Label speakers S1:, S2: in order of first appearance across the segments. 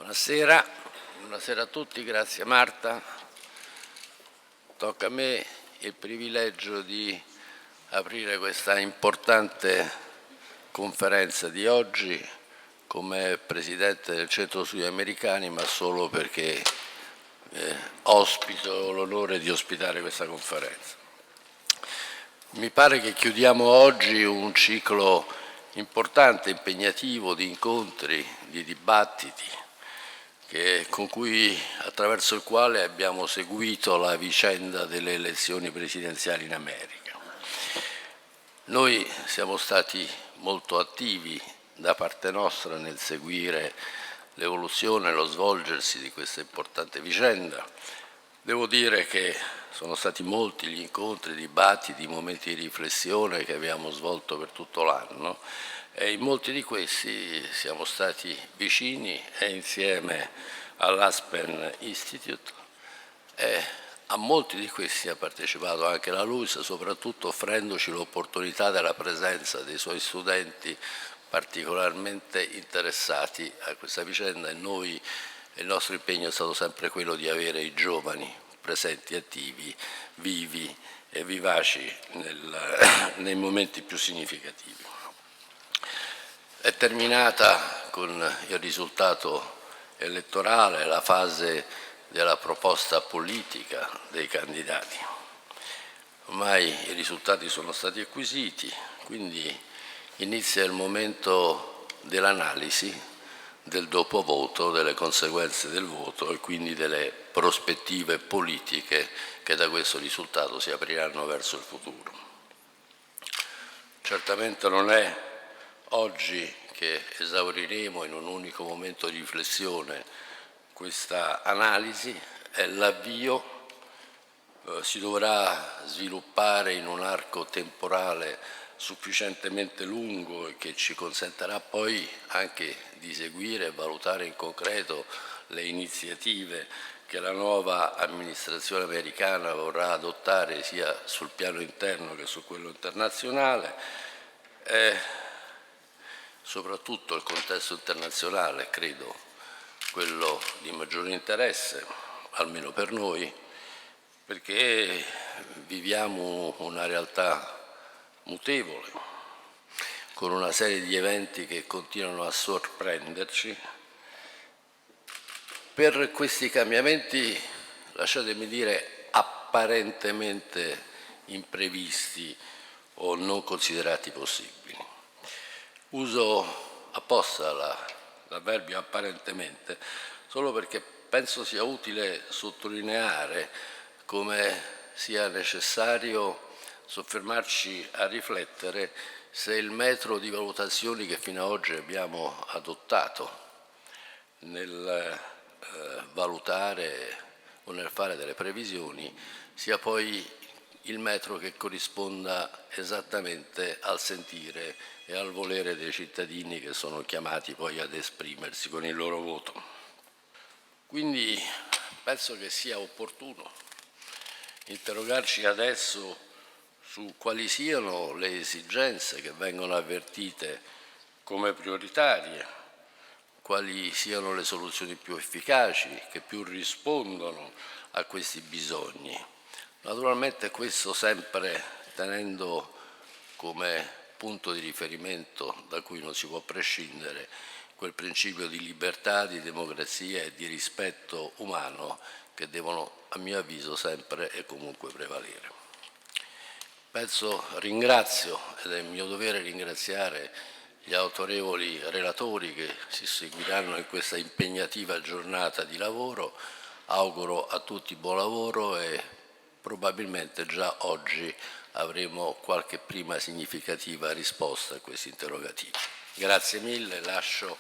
S1: Buonasera, buonasera a tutti, grazie Marta. Tocca a me il privilegio di aprire questa importante conferenza di oggi come Presidente del Centro Studi Americani, ma solo perché ospito l'onore di ospitare questa conferenza. Mi pare che chiudiamo oggi un ciclo importante, impegnativo di incontri, di dibattiti, attraverso il quale abbiamo seguito la vicenda delle elezioni presidenziali in America. Noi siamo stati molto attivi da parte nostra nel seguire l'evoluzione e lo svolgersi di questa importante vicenda. Devo dire che sono stati molti gli incontri, i dibattiti, i momenti di riflessione che abbiamo svolto per tutto l'anno e in molti di questi siamo stati vicini e insieme all'Aspen Institute e a molti di questi ha partecipato anche la LUIS, soprattutto offrendoci l'opportunità della presenza dei suoi studenti particolarmente interessati a questa vicenda e il nostro impegno è stato sempre quello di avere i giovani presenti, attivi, vivi e vivaci nei momenti più significativi. È terminata con il risultato elettorale la fase della proposta politica dei candidati. Ormai i risultati sono stati acquisiti, quindi inizia il momento dell'analisi del dopovoto, delle conseguenze del voto e quindi delle prospettive politiche che da questo risultato si apriranno verso il futuro. Certamente non è oggi che esauriremo in un unico momento di riflessione questa analisi, è l'avvio, si dovrà sviluppare in un arco temporale sufficientemente lungo e che ci consentirà poi anche di seguire e valutare in concreto le iniziative che la nuova amministrazione americana vorrà adottare sia sul piano interno che su quello internazionale. Soprattutto il contesto internazionale, credo, quello di maggiore interesse, almeno per noi, perché viviamo una realtà mutevole, con una serie di eventi che continuano a sorprenderci. Per questi cambiamenti, lasciatemi dire, apparentemente imprevisti o non considerati possibili. Uso apposta l'avverbio apparentemente, solo perché penso sia utile sottolineare come sia necessario soffermarci a riflettere se il metro di valutazioni che fino ad oggi abbiamo adottato nel valutare o nel fare delle previsioni sia poi il metro che corrisponda esattamente al sentire e al volere dei cittadini che sono chiamati poi ad esprimersi con il loro voto. Quindi penso che sia opportuno interrogarci adesso su quali siano le esigenze che vengono avvertite come prioritarie, quali siano le soluzioni più efficaci, che più rispondono a questi bisogni. Naturalmente questo sempre tenendo come punto di riferimento da cui non si può prescindere quel principio di libertà, di democrazia e di rispetto umano che devono, a mio avviso, sempre e comunque prevalere. Ringrazio, ed è mio dovere ringraziare gli autorevoli relatori che si seguiranno in questa impegnativa giornata di lavoro. Auguro a tutti buon lavoro e probabilmente già oggi avremo qualche prima significativa risposta a questi interrogativi. Grazie mille, lascio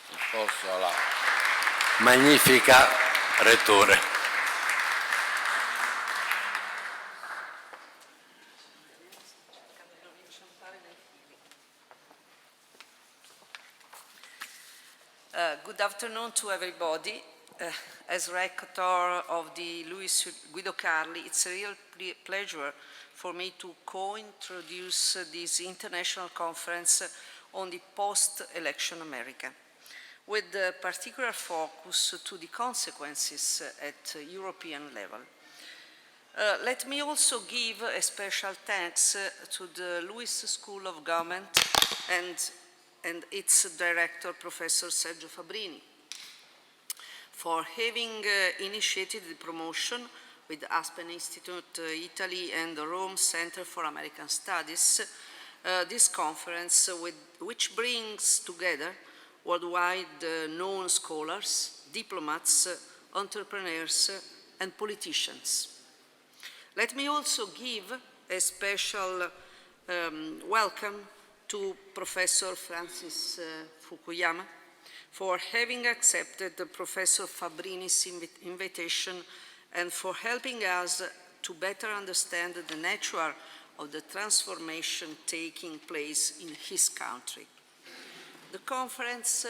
S1: il posto alla magnifica Rettore.
S2: Good afternoon to everybody. As Rector of the Luis Guido Carli, it's a real pleasure for me to co-introduce this international conference on the post-election America. with a particular focus to the consequences at European level. Let me also give a special thanks to the Lewis School of Government and its director, Professor Sergio Fabrini, for having initiated the promotion with the Aspen Institute Italy and the Rome Center for American Studies, this conference which brings together worldwide known scholars, diplomats, entrepreneurs, and politicians. Let me also give a special welcome to Professor Francis Fukuyama for having accepted Professor Fabrini's invitation and for helping us to better understand the nature of the transformation taking place in his country. The conference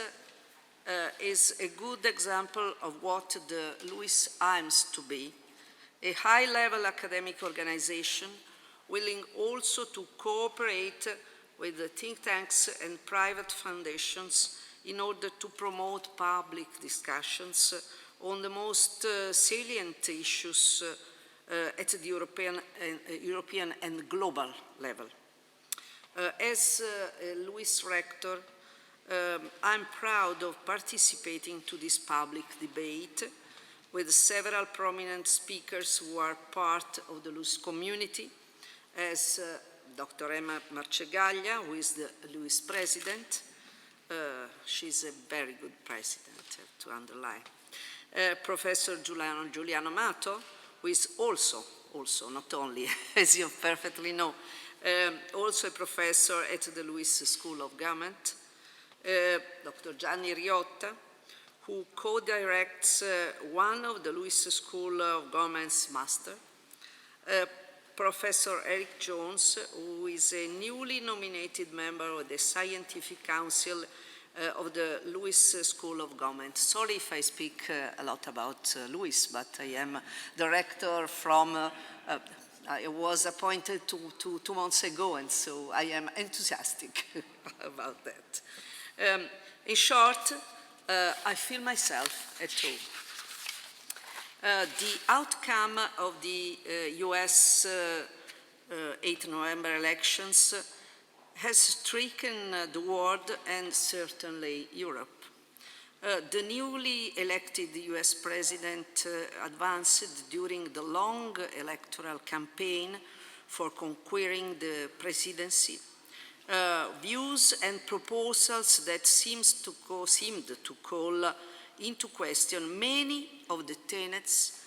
S2: is a good example of what the Lewis aims to be, a high-level academic organization willing also to cooperate with the think tanks and private foundations in order to promote public discussions on the most salient issues at the European and global level. As Lewis Rector, I'm proud of participating to this public debate with several prominent speakers who are part of the Lewis community, as Dr. Emma Marcegaglia, who is the Lewis president. She's a very good president, to underline. Professor Giuliano Mato, who is also not only, as you perfectly know, also a professor at the Lewis School of Government. Dr. Gianni Riotta, who co-directs one of the Lewis School of Government's master. Professor Eric Jones, who is a newly nominated member of the Scientific Council of the Lewis School of Government. Sorry if I speak a lot about Lewis, but I am director from, I was appointed 2 months ago, and so I am enthusiastic about that. In short, I feel myself at home. The outcome of the US 8 November elections has stricken the world and certainly Europe. The newly elected US president advanced during the long electoral campaign for conquering the presidency views and proposals that seemed to call into question many of the tenets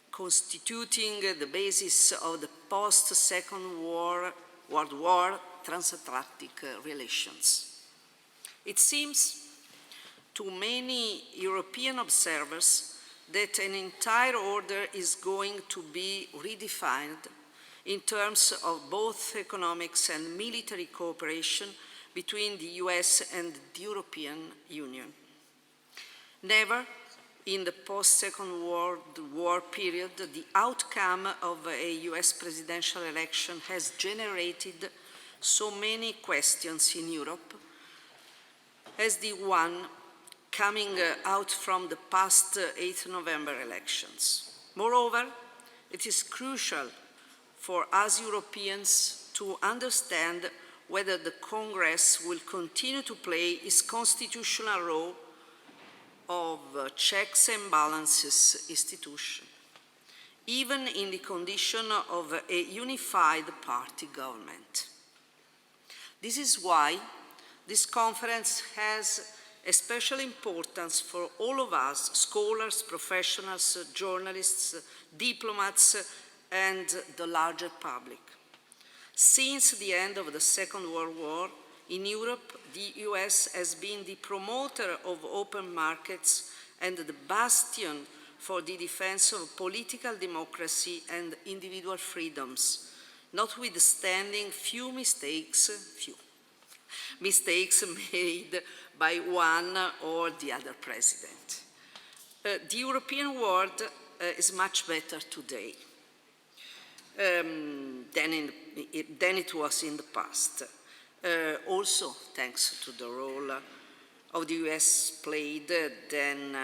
S2: constituting the basis of the post-Second World War transatlantic relations. It seems to many European observers that an entire order is going to be redefined in terms of both economics and military cooperation between the US and the European Union. Never in the post-Second World War period, the outcome of a US presidential election has generated so many questions in Europe as the one coming out from the past 8 November elections. Moreover, it is crucial for us Europeans to understand whether the Congress will continue to play its constitutional role of checks and balances institution, even in the condition of a unified party government. This is why this conference has a special importance for all of us, scholars, professionals, journalists, diplomats, and the larger public. Since the end of the Second World War, in Europe, the US has been the promoter of open markets and the bastion for the defense of political democracy and individual freedoms, notwithstanding few mistakes made by one or the other president. The European world is much better today than it was in the past. Also thanks to the role of the US played, then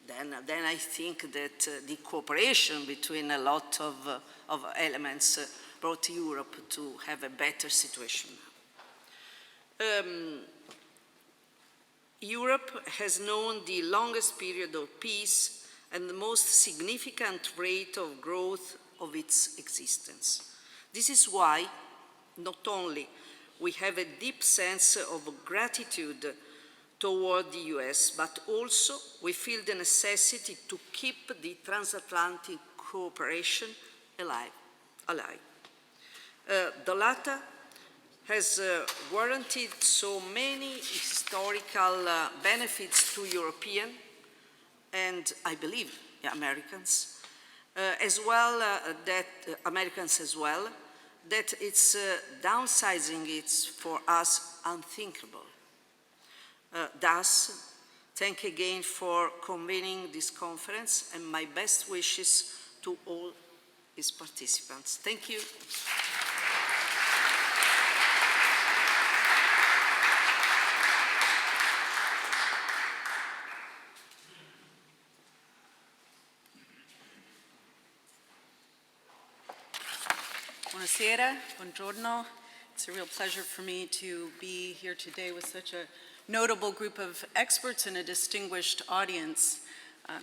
S2: I think that the cooperation between a lot of elements brought Europe to have a better situation. Europe has known the longest period of peace and the most significant rate of growth of its existence. This is why not only we have a deep sense of gratitude toward the US, but also we feel the necessity to keep the transatlantic cooperation alive. The latter has warranted so many historical benefits to European and, I believe, Americans, as well, that its downsizing is for us unthinkable. Thus, thank again for convening this conference and my best wishes to all its participants. Thank you.
S3: Buonasera, buongiorno. It's a real pleasure for me to be here today with such a notable group of experts and a distinguished audience.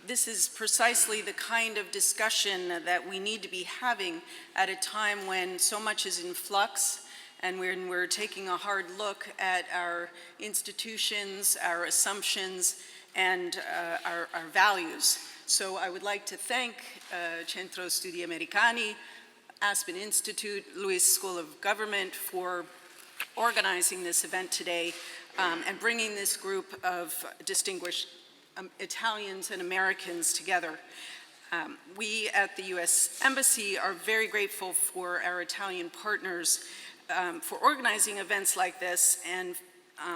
S3: This is precisely the kind of discussion that we need to be having at a time when so much is in flux and when we're taking a hard look at our institutions, our assumptions, and our values. So I would like to thank Centro Studi Americani, Aspen Institute, Lewis School of Government for organizing this event today and bringing this group of distinguished Italians and Americans together. We at the U.S. Embassy are very grateful for our Italian partners for organizing events like this and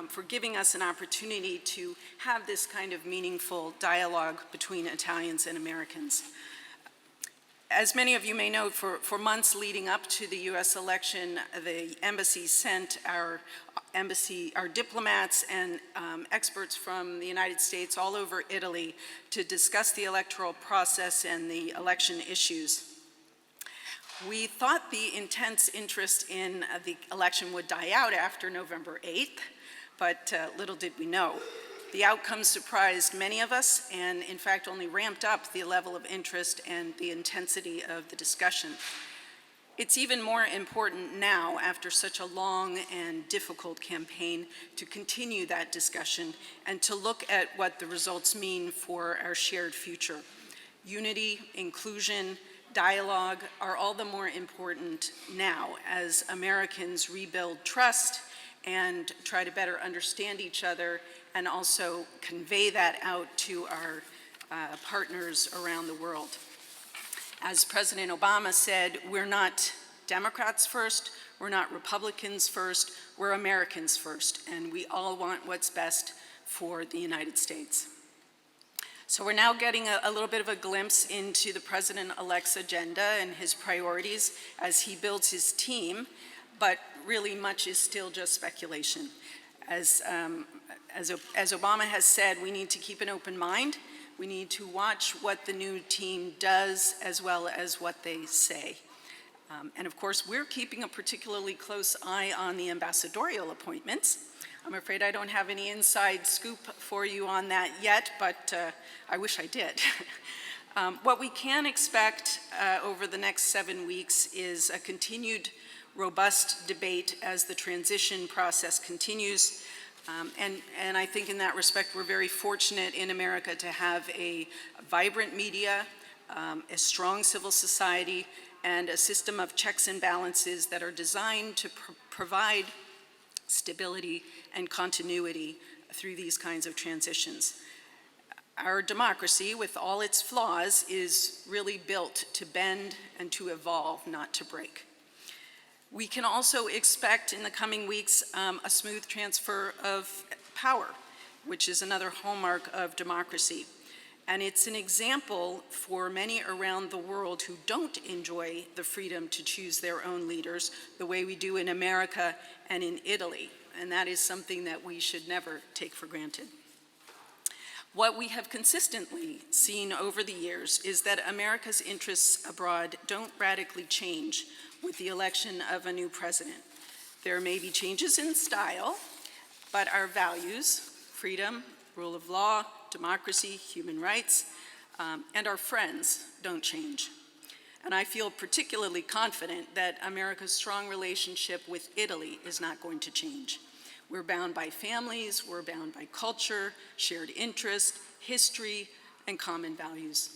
S3: for giving us an opportunity to have this kind of meaningful dialogue between Italians and Americans. As many of you may know, for months leading up to the U.S. election, the embassy sent our diplomats and experts from the United States all over Italy to discuss the electoral process and the election issues. We thought the intense interest in the election would die out after November 8th, but little did we know. The outcome surprised many of us and, in fact, only ramped up the level of interest and the intensity of the discussion. It's even more important now, after such a long and difficult campaign, to continue that discussion and to look at what the results mean for our shared future. Unity, inclusion, dialogue are all the more important now as Americans rebuild trust and try to better understand each other and also convey that out to our partners around the world. As President Obama said, we're not Democrats first, we're not Republicans first, we're Americans first, and we all want what's best for the United States. So we're now getting a little bit of a glimpse into the President-elect's agenda and his priorities as he builds his team, but really much is still just speculation. As Obama has said, we need to keep an open mind. We need to watch what the new team does as well as what they say. And of course, we're keeping a particularly close eye on the ambassadorial appointments. I'm afraid I don't have any inside scoop for you on that yet, but I wish I did. What we can expect over the next 7 weeks is a continued robust debate as the transition process continues. And I think in that respect, we're very fortunate in America to have a vibrant media, a strong civil society, and a system of checks and balances that are designed to provide stability and continuity through these kinds of transitions. Our democracy, with all its flaws, is really built to bend and to evolve, not to break. We can also expect in the coming weeks a smooth transfer of power, which is another hallmark of democracy. And it's an example for many around the world who don't enjoy the freedom to choose their own leaders the way we do in America and in Italy. And that is something that we should never take for granted. What we have consistently seen over the years is that America's interests abroad don't radically change with the election of a new president. There may be changes in style, but our values, freedom, rule of law, democracy, human rights, and our friends don't change. And I feel particularly confident that America's strong relationship with Italy is not going to change. We're bound by families, we're bound by culture, shared interest, history, and common values.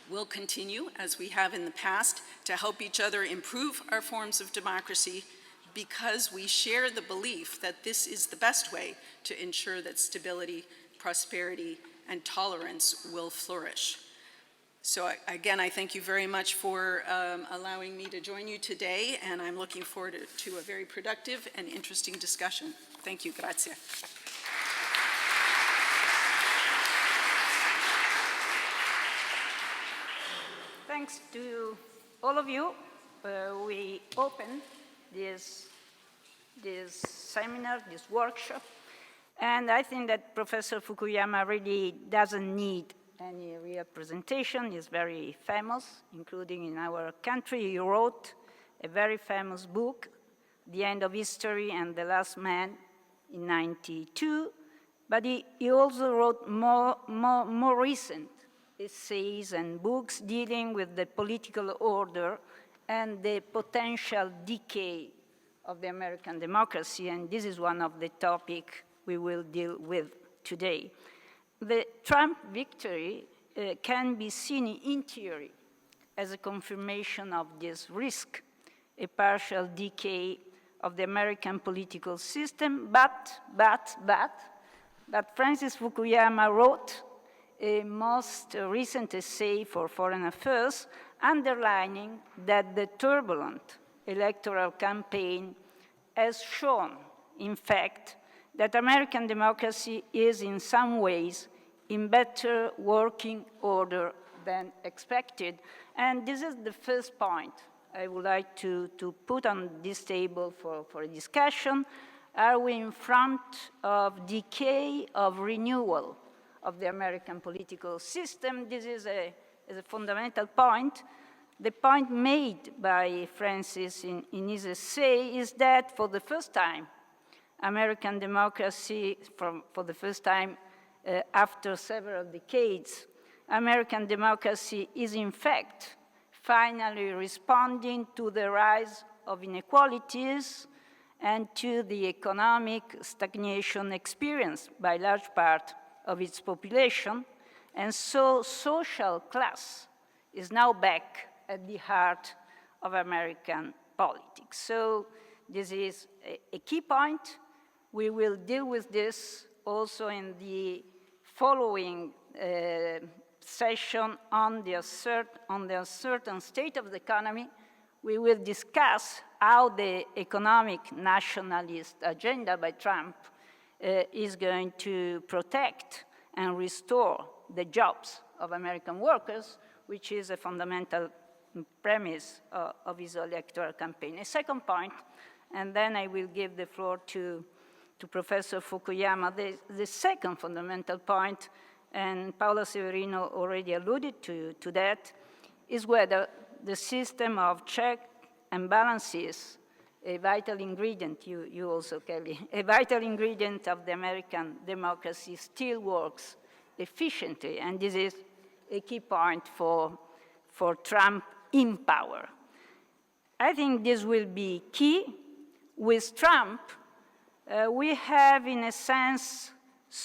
S3: We'll continue, as we have in the past, to help each other improve our forms of democracy because we share the belief that this is the best way to ensure that stability, prosperity, and tolerance will flourish. So again, I thank you very much for allowing me to join you today, and I'm looking forward to a very productive and interesting discussion. Thank you, grazie.
S4: Thanks to all of you. We open this seminar, this workshop, and I think that Professor Fukuyama really doesn't need any real presentation. He's very famous, including in our country. He wrote a very famous book, The End of History and the Last Man, in 1992, but he also wrote more recent essays and books dealing with the political order and the potential decay of the American democracy, and this is one of the topics we will deal with today. The Trump victory can be seen in theory as a confirmation of this risk, a partial decay of the American political system, but Francis Fukuyama wrote a most recent essay for Foreign Affairs underlining that the turbulent electoral campaign has shown, in fact, that American democracy is in some ways in better working order than expected. And this is the first point I would like to put on this table for a discussion. Are we in front of decay, of renewal of the American political system? This is a fundamental point. The point made by Francis in his essay is that for the first time, American democracy, for the first time after several decades, American democracy is in fact finally responding to the rise of inequalities and to the economic stagnation experienced by large part of its population. And so social class is now back at the heart of American politics. So this is a key point. We will deal with this also in the following session on the uncertain state of the economy. We will discuss how the economic nationalist agenda by Trump is going to protect and restore the jobs of American workers, which is a fundamental premise of his electoral campaign. A second point, and then I will give the floor to Professor Fukuyama. The second fundamental point, and Paola Severino already alluded to that, is whether the system of check and balances, a vital ingredient, you also, Kelly, a vital ingredient of the American democracy still works efficiently, and this is a key point for Trump in power. I think this will be key. With Trump, we have, in a sense,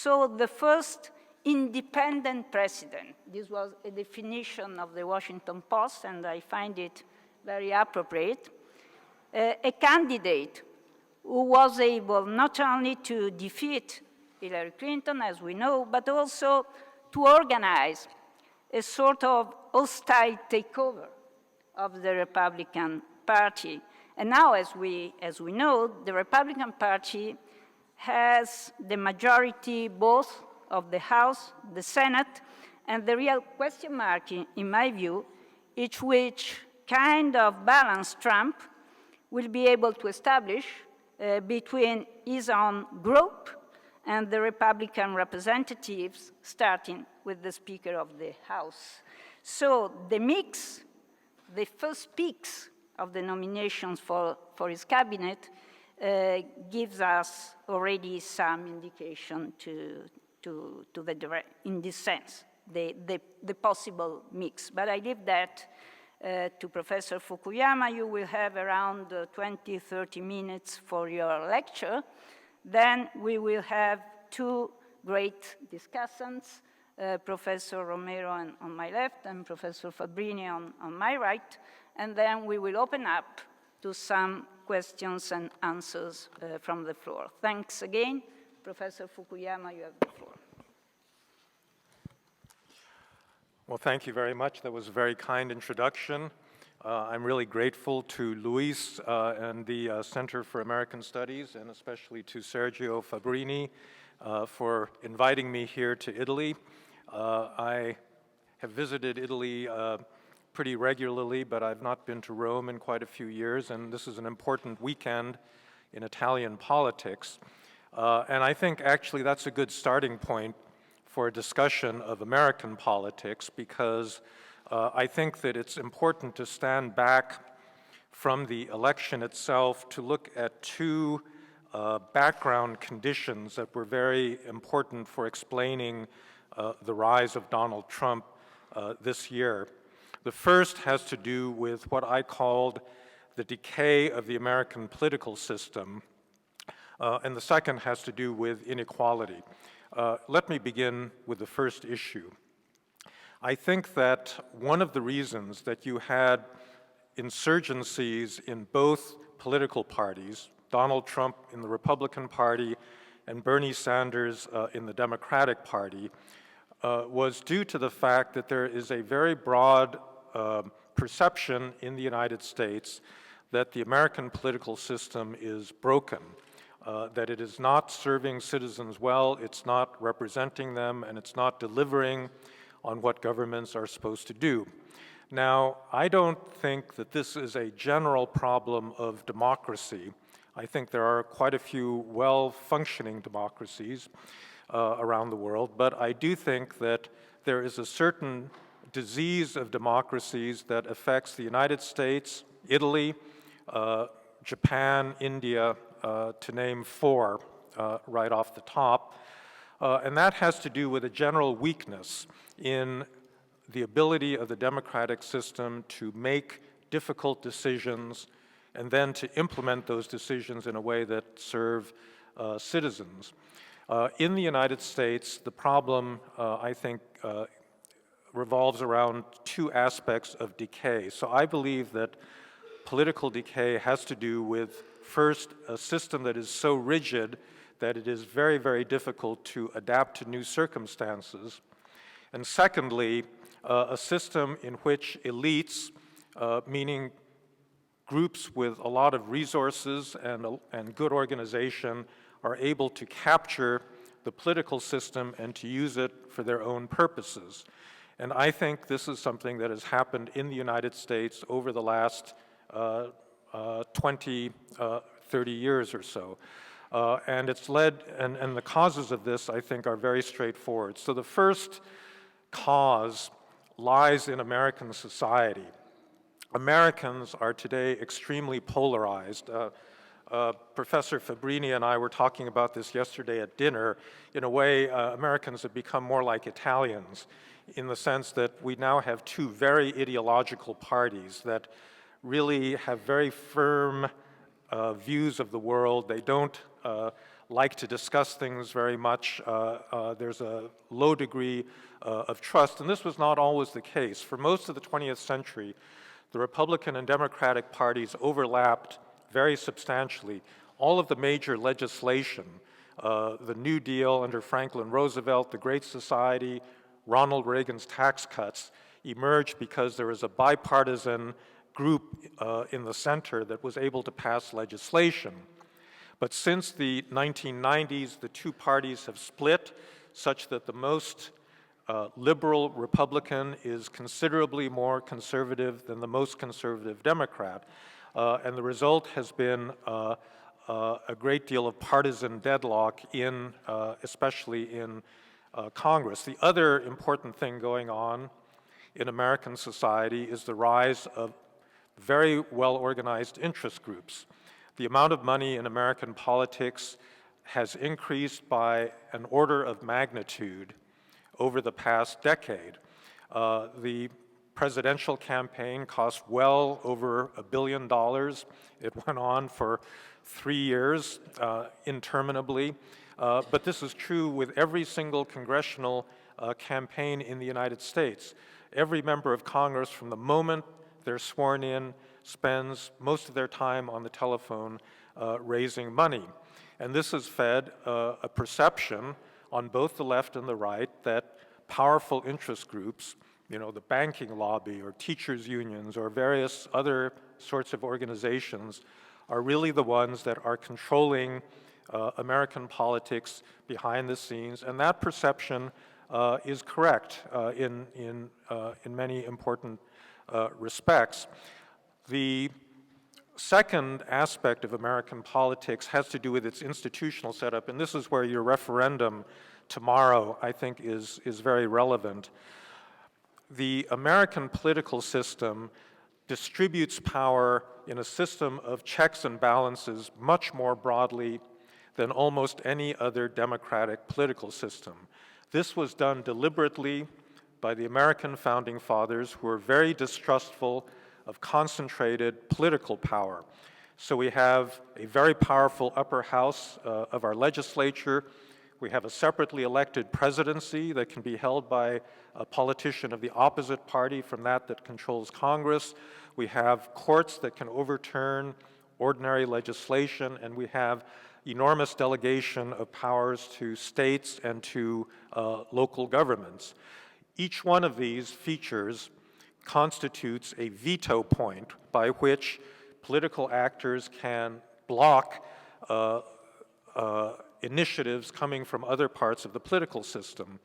S4: the first independent president. This was a definition of the Washington Post, and I find it very appropriate. A candidate who was able not only to defeat Hillary Clinton, as we know, but also to organize a sort of hostile takeover of the Republican Party. And now, as we know, the Republican Party has the majority both of the House, the Senate, And the real question mark, in my view, is which kind of balance Trump will be able to establish between his own group and the Republican representatives, starting with the Speaker of the House. So the mix, the first peaks of the nominations for his cabinet gives us already some indication in this sense, the possible mix. But I leave that to Professor Fukuyama. You will have around 20, 30 minutes for your lecture. Then we will have two great discussants, Professor Romero on my left and Professor Fabbrini on my right, and then we will open up to some questions and answers from the floor. Thanks again. Professor Fukuyama, you have the floor.
S5: Well, thank you very much. That was a very kind introduction. I'm really grateful to Luis and the Center for American Studies, and especially to Sergio Fabbrini for inviting me here to Italy. I have visited Italy pretty regularly, but I've not been to Rome in quite a few years, and this is an important weekend in Italian politics. And I think actually that's a good starting point for a discussion of American politics, because I think that it's important to stand back from the election itself to look at two background conditions that were very important for explaining the rise of Donald Trump this year. The first has to do with what I called the decay of the American political system, and the second has to do with inequality. Let me begin with the first issue. I think that one of the reasons that you had insurgencies in both political parties, Donald Trump in the Republican Party and Bernie Sanders in the Democratic Party, was due to the fact that there is a very broad perception in the United States that the American political system is broken, that it is not serving citizens well, it's not representing them, and it's not delivering on what governments are supposed to do. Now, I don't think that this is a general problem of democracy. I think there are quite a few well-functioning democracies around the world, but I do think that there is a certain disease of democracies that affects the United States, Italy, Japan, India, to name four right off the top. And that has to do with a general weakness in the ability of the democratic system to make difficult decisions and then to implement those decisions in a way that serve citizens. In the United States, the problem, I think, revolves around two aspects of decay. So I believe that political decay has to do with, first, a system that is so rigid that it is very, very difficult to adapt to new circumstances. And secondly, a system in which elites, meaning groups with a lot of resources and good organization, are able to capture the political system and to use it for their own purposes. And I think this is something that has happened in the United States over the last 20, 30 years or so. And it's led, and the causes of this, I think, are very straightforward. So the first cause lies in American society. Americans are today extremely polarized. Professor Fabbrini and I were talking about this yesterday at dinner. In a way, Americans have become more like Italians in the sense that we now have two very ideological parties that really have very firm views of the world. They don't like to discuss things very much. There's a low degree of trust, and this was not always the case. For most of the 20th century, the Republican and Democratic parties overlapped very substantially. All of the major legislation, the New Deal under Franklin Roosevelt, the Great Society, Ronald Reagan's tax cuts, emerged because there was a bipartisan group in the center that was able to pass legislation. But since the 1990s, the two parties have split such that the most liberal Republican is considerably more conservative than the most conservative Democrat. And the result has been a great deal of partisan deadlock in, especially in Congress. The other important thing going on in American society is the rise of very well-organized interest groups. The amount of money in American politics has increased by an order of magnitude over the past decade. The presidential campaign cost well over $1 billion. It went on for 3 years, interminably. But this is true with every single congressional campaign in the United States. Every member of Congress, from the moment they're sworn in, spends most of their time on the telephone raising money. And this has fed a perception on both the left and the right that powerful interest groups, you know, the banking lobby or teachers' unions or various other sorts of organizations, are really the ones that are controlling American politics behind the scenes. And that perception is correct in many important respects. The second aspect of American politics has to do with its institutional setup, and this is where your referendum tomorrow, I think, is very relevant. The American political system distributes power in a system of checks and balances much more broadly than almost any other democratic political system. This was done deliberately by the American founding fathers, who were very distrustful of concentrated political power. So we have a very powerful upper house of our legislature. We have a separately elected presidency that can be held by a politician of the opposite party from that controls Congress. We have courts that can overturn ordinary legislation, and we have enormous delegation of powers to states and to local governments. Each one of these features constitutes a veto point by which political actors can block initiatives coming from other parts of the political system.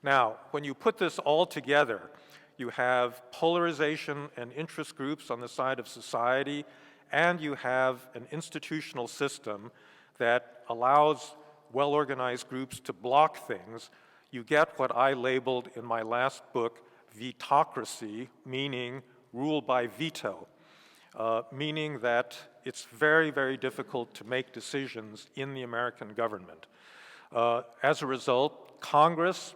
S5: Now, when you put this all together, you have polarization and interest groups on the side of society, and you have an institutional system that allows well-organized groups to block things. You get what I labeled in my last book vetocracy, meaning rule by veto, meaning that it's very, very difficult to make decisions in the American government. As a result, Congress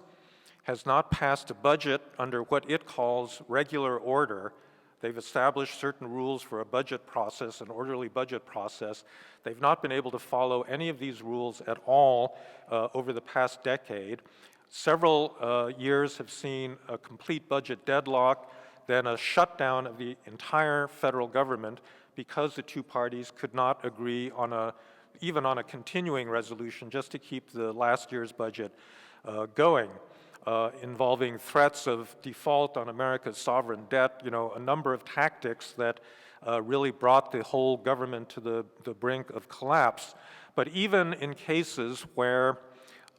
S5: has not passed a budget under what it calls regular order. They've established certain rules for a budget process, an orderly budget process. They've not been able to follow any of these rules at all over the past decade. Several years have seen a complete budget deadlock, then a shutdown of the entire federal government because the two parties could not agree on even on a continuing resolution just to keep the last year's budget going, involving threats of default on America's sovereign debt, you know, a number of tactics that really brought the whole government to the brink of collapse. But even in cases where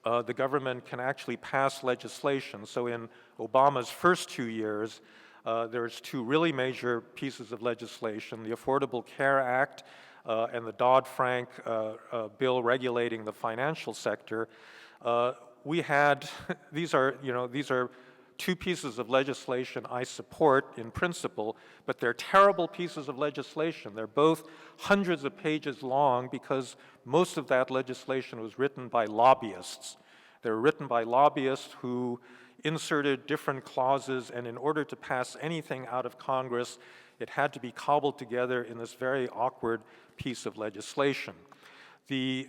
S5: the government can actually pass legislation, so in Obama's first 2 years, there's two really major pieces of legislation, the Affordable Care Act and the Dodd-Frank bill regulating the financial sector. We had, these are two pieces of legislation I support in principle, but they're terrible pieces of legislation. They're both hundreds of pages long because most of that legislation was written by lobbyists. They were written by lobbyists who inserted different clauses, and in order to pass anything out of Congress, it had to be cobbled together in this very awkward piece of legislation. The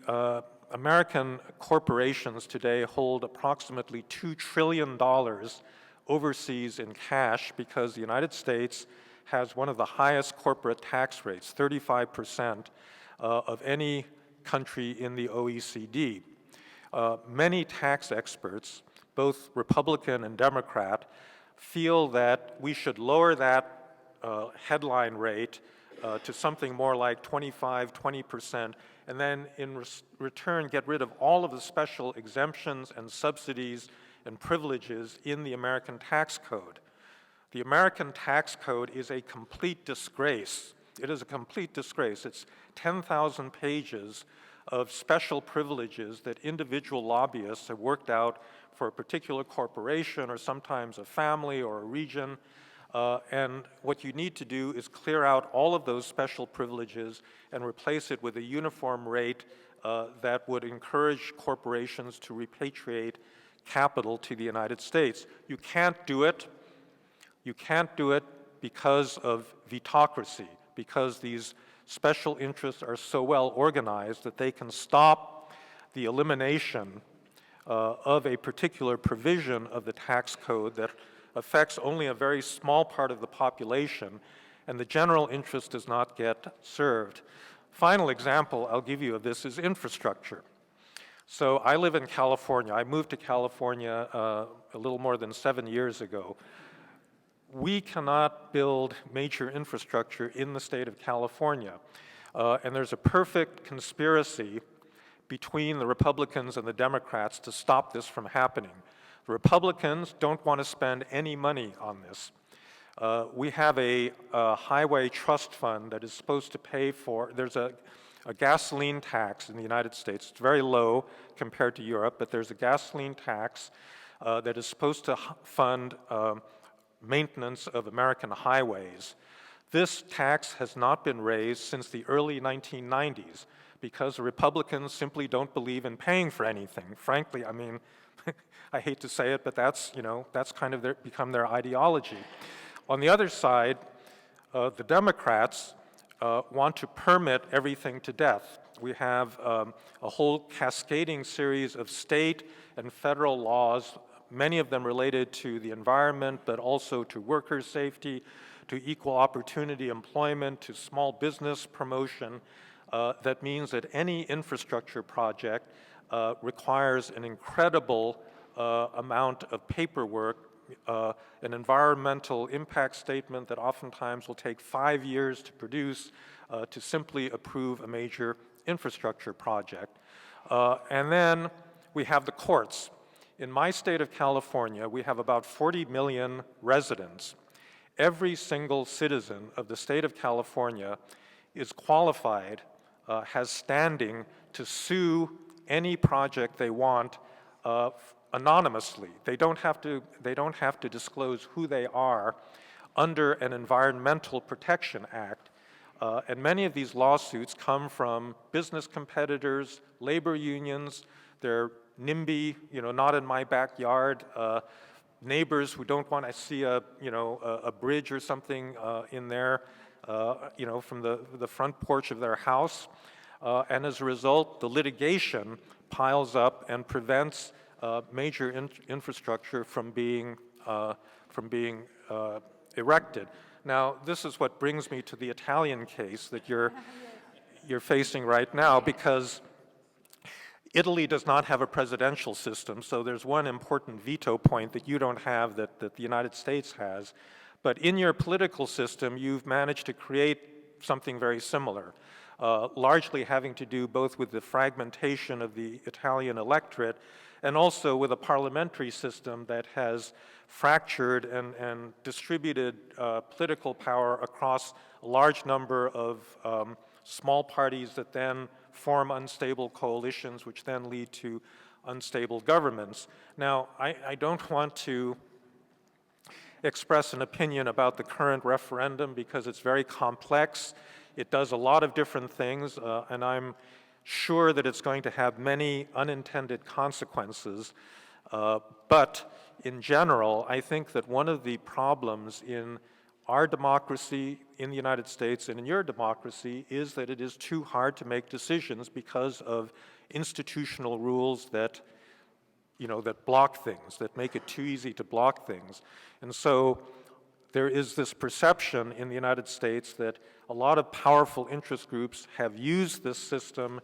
S5: American corporations today hold approximately $2 trillion overseas in cash because the United States has one of the highest corporate tax rates, 35% of any country in the OECD. Many tax experts, both Republican and Democrat, feel that we should lower that headline rate to something more like 25, 20%, and then in return get rid of all of the special exemptions and subsidies and privileges in the American tax code. The American tax code is a complete disgrace. It is a complete disgrace. It's 10,000 pages of special privileges that individual lobbyists have worked out for a particular corporation or sometimes a family or a region. And what you need to do is clear out all of those special privileges and replace it with a uniform rate that would encourage corporations to repatriate capital to the United States. You can't do it. You can't do it because of vetocracy, because these special interests are so well organized that they can stop the elimination of a particular provision of the tax code that affects only a very small part of the population, and the general interest does not get served. Final example I'll give you of this is infrastructure. So I live in California. I moved to California a little more than 7 years ago. We cannot build major infrastructure in the state of California. And there's a perfect conspiracy between the Republicans and the Democrats to stop this from happening. The Republicans don't want to spend any money on this. We have a highway trust fund that is supposed to pay for, there's a gasoline tax in the United States. It's very low compared to Europe, but there's a gasoline tax that is supposed to fund maintenance of American highways. This tax has not been raised since the early 1990s because the Republicans simply don't believe in paying for anything. Frankly, I mean, I hate to say it, but that's kind of become their ideology. On the other side, the Democrats want to permit everything to death. We have a whole cascading series of state and federal laws, many of them related to the environment, but also to worker safety, to equal opportunity employment, to small business promotion. That means that any infrastructure project requires an incredible amount of paperwork, an environmental impact statement that oftentimes will take 5 years to produce to simply approve a major infrastructure project. And then we have the courts. In my state of California, we have about 40 million residents. Every single citizen of the state of California is qualified, has standing to sue any project they want anonymously. They don't have to disclose who they are under an Environmental Protection Act. And many of these lawsuits come from business competitors, labor unions, they're NIMBY, not in my backyard, neighbors who don't want to see a bridge or something in there, from the front porch of their house. And as a result, the litigation piles up and prevents major infrastructure from being erected. Now, this is what brings me to the Italian case that you're facing right now, because Italy does not have a presidential system, so there's one important veto point that you don't have that the United States has. But in your political system, you've managed to create something very similar, largely having to do both with the fragmentation of the Italian electorate and also with a parliamentary system that has fractured and distributed political power across a large number of small parties that then form unstable coalitions, which then lead to unstable governments. Now, I don't want to express an opinion about the current referendum because it's very complex. It does a lot of different things, and I'm sure that it's going to have many unintended consequences. But in general, I think that one of the problems in our democracy in the United States and in your democracy is that it is too hard to make decisions because of institutional rules that block things, that make it too easy to block things. And so there is this perception in the United States that a lot of powerful interest groups have used this system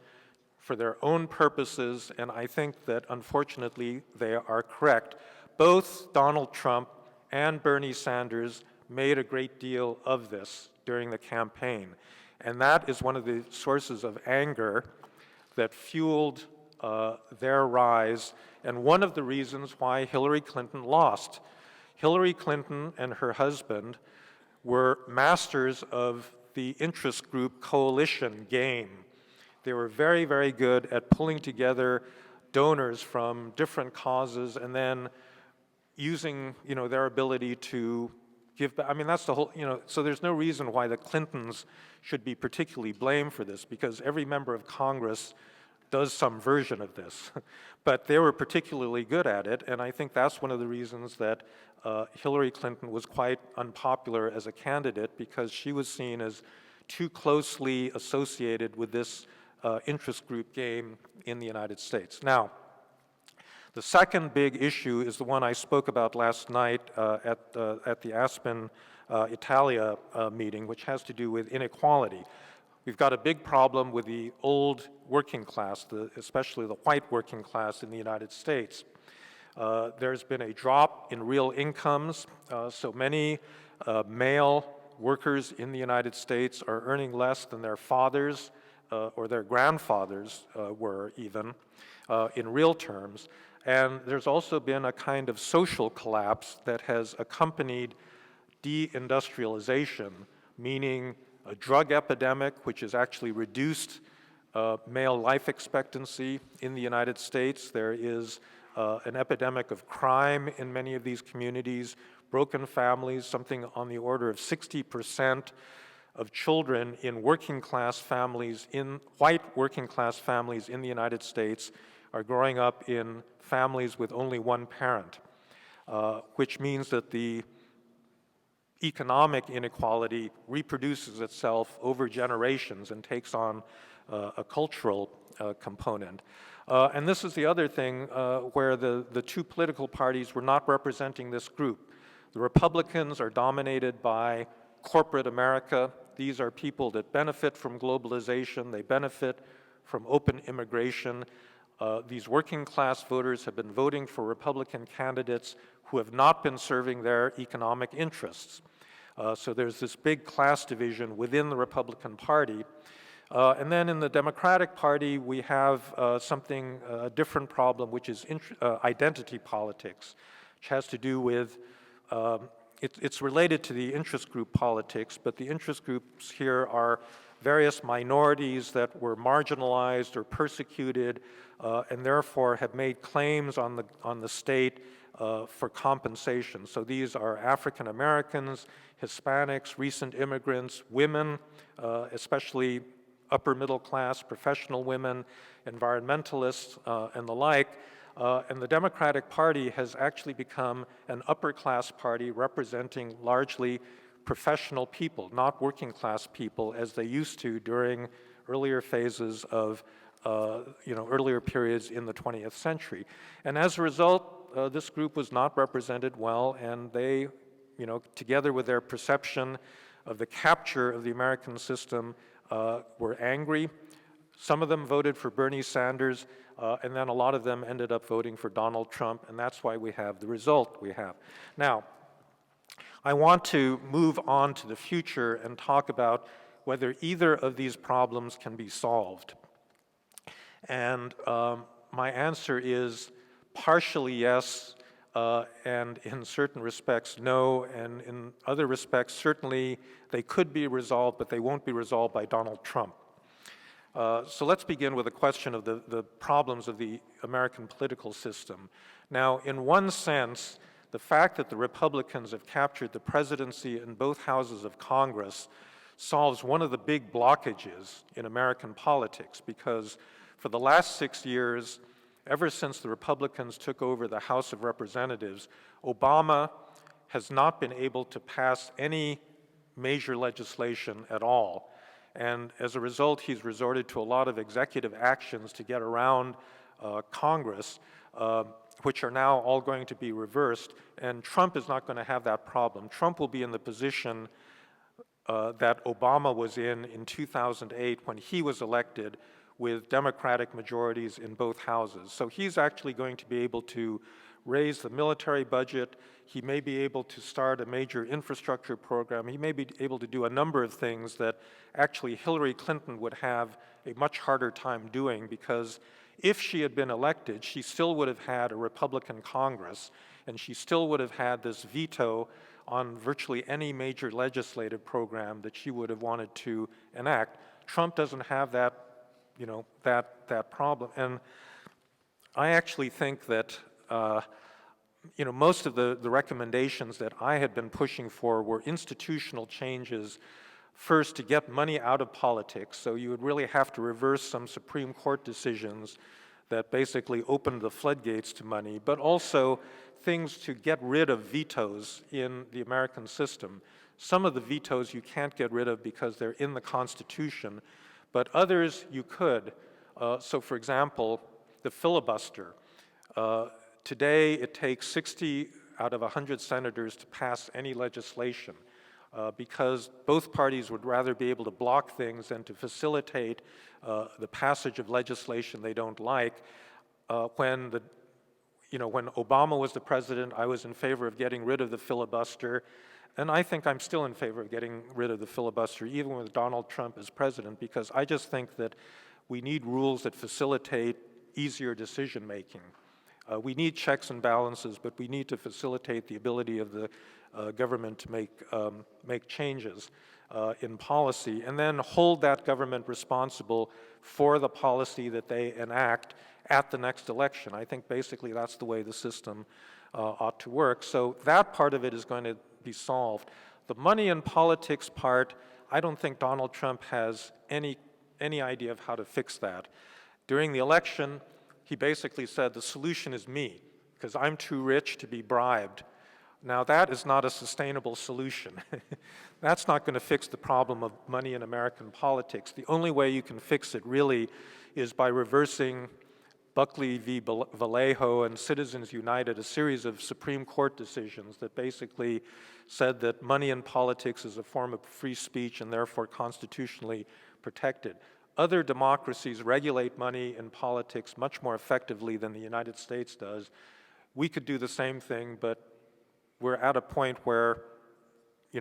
S5: for their own purposes, and I think that unfortunately they are correct. Both Donald Trump and Bernie Sanders made a great deal of this during the campaign. And that is one of the sources of anger that fueled their rise, and one of the reasons why Hillary Clinton lost. Hillary Clinton and her husband were masters of the interest group coalition game. They were very, very good at pulling together donors from different causes and then using, their ability to give back. I mean, that's the whole, so there's no reason why the Clintons should be particularly blamed for this, because every member of Congress does some version of this. But they were particularly good at it, and I think that's one of the reasons that Hillary Clinton was quite unpopular as a candidate, because she was seen as too closely associated with this interest group game in the United States. Now, the second big issue is the one I spoke about last night at the Aspen Italia meeting, which has to do with inequality. We've got a big problem with the old working class, especially the white working class in the United States. There's been a drop in real incomes, so many male workers in the United States are earning less than their fathers or their grandfathers were even in real terms. And there's also been a kind of social collapse that has accompanied deindustrialization, meaning a drug epidemic, which has actually reduced male life expectancy in the United States. There is an epidemic of crime in many of these communities, broken families, something on the order of 60% of children in working class families, in white working class families in the United States are growing up in families with only one parent, which means that the economic inequality reproduces itself over generations and takes on a cultural component. And this is the other thing where the two political parties were not representing this group. The Republicans are dominated by corporate America. These are people that benefit from globalization. They benefit from open immigration. These working class voters have been voting for Republican candidates who have not been serving their economic interests. So there's this big class division within the Republican Party. And then in the Democratic Party, we have a different problem, which is identity politics, which has to do with, it's related to the interest group politics, but the interest groups here are various minorities that were marginalized or persecuted and therefore have made claims on the state for compensation. So these are African Americans, Hispanics, recent immigrants, women, especially upper middle class, professional women, environmentalists, and the like. And the Democratic Party has actually become an upper class party representing largely professional people, not working class people as they used to during earlier phases of, earlier periods in the 20th century. And as a result, this group was not represented well, and they, together with their perception of the capture of the American system, were angry. Some of them voted for Bernie Sanders, and then a lot of them ended up voting for Donald Trump, and that's why we have the result we have. Now, I want to move on to the future and talk about whether either of these problems can be solved. And my answer is partially yes, and in certain respects no, and in other respects certainly they could be resolved, but they won't be resolved by Donald Trump. So let's begin with a question of the problems of the American political system. Now, in one sense, the fact that the Republicans have captured the presidency in both houses of Congress solves one of the big blockages in American politics, because for the last 6 years, ever since the Republicans took over the House of Representatives, Obama has not been able to pass any major legislation at all. And as a result, he's resorted to a lot of executive actions to get around Congress, which are now all going to be reversed. And Trump is not going to have that problem. Trump will be in the position that Obama was in 2008 when he was elected with Democratic majorities in both houses. So he's actually going to be able to raise the military budget. He may be able to start a major infrastructure program. He may be able to do a number of things that actually Hillary Clinton would have a much harder time doing, because if she had been elected, she still would have had a Republican Congress, and she still would have had this veto on virtually any major legislative program that she would have wanted to enact. Trump doesn't have that, that problem. And I actually think that, most of the recommendations that I had been pushing for were institutional changes. First, to get money out of politics. So you would really have to reverse some Supreme Court decisions that basically opened the floodgates to money, but also things to get rid of vetoes in the American system. Some of the vetoes you can't get rid of because they're in the Constitution, but others you could. So for example, the filibuster. Today it takes 60 out of 100 senators to pass any legislation. Because both parties would rather be able to block things than to facilitate the passage of legislation they don't like. When Obama was the president, I was in favor of getting rid of the filibuster, and I think I'm still in favor of getting rid of the filibuster, even with Donald Trump as president, because I just think that we need rules that facilitate easier decision-making. We need checks and balances, but we need to facilitate the ability of the government to make changes in policy, and then hold that government responsible for the policy that they enact at the next election. I think basically that's the way the system ought to work. So that part of it is going to be solved. The money in politics part, I don't think Donald Trump has any idea of how to fix that. During the election, he basically said, the solution is me, because I'm too rich to be bribed. Now, that is not a sustainable solution. That's not going to fix the problem of money in American politics. The only way you can fix it, really, is by reversing Buckley v. Vallejo and Citizens United, a series of Supreme Court decisions that basically said that money in politics is a form of free speech and therefore constitutionally protected. Other democracies regulate money in politics much more effectively than the United States does. We could do the same thing, but we're at a point where,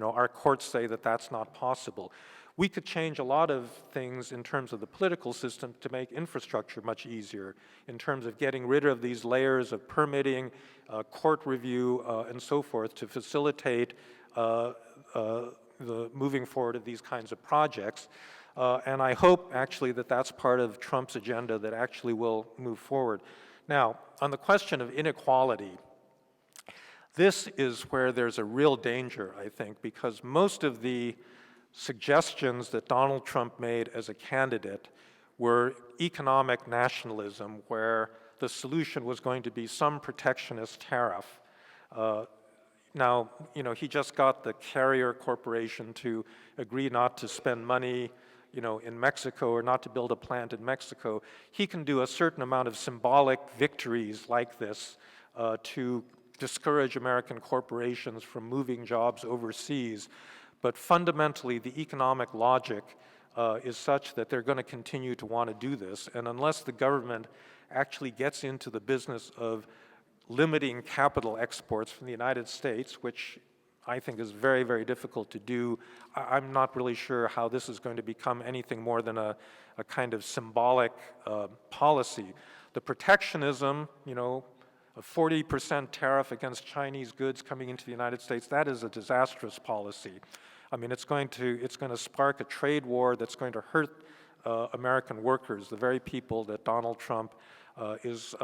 S5: our courts say that that's not possible. We could change a lot of things in terms of the political system to make infrastructure much easier, in terms of getting rid of these layers of permitting, court review, and so forth, to facilitate the moving forward of these kinds of projects. And I hope, actually, that that's part of Trump's agenda that actually will move forward. Now, on the question of inequality, this is where there's a real danger, I think, because most of the suggestions that Donald Trump made as a candidate were economic nationalism, where the solution was going to be some protectionist tariff. Now, he just got the Carrier Corporation to agree not to spend money, in Mexico, or not to build a plant in Mexico. He can do a certain amount of symbolic victories like this to discourage American corporations from moving jobs overseas. But fundamentally, the economic logic is such that they're going to continue to want to do this. And unless the government actually gets into the business of limiting capital exports from the United States, which I think is very, very difficult to do, I'm not really sure how this is going to become anything more than a kind of symbolic policy. The protectionism, a 40% tariff against Chinese goods coming into the United States, that is a disastrous policy. I mean, it's going to spark a trade war that's going to hurt American workers, the very people that Donald Trump is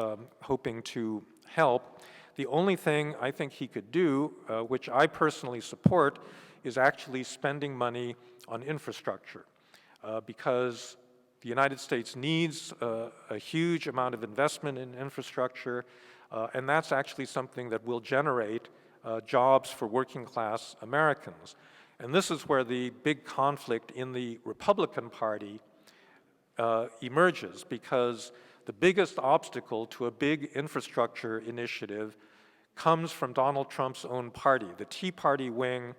S5: hoping to help. The only thing I think he could do, which I personally support, is actually spending money on infrastructure, because the United States needs a huge amount of investment in infrastructure, and that's actually something that will generate jobs for working class Americans. And this is where the big conflict in the Republican Party emerges, because the biggest obstacle to a big infrastructure initiative comes from Donald Trump's own party. The Tea Party wing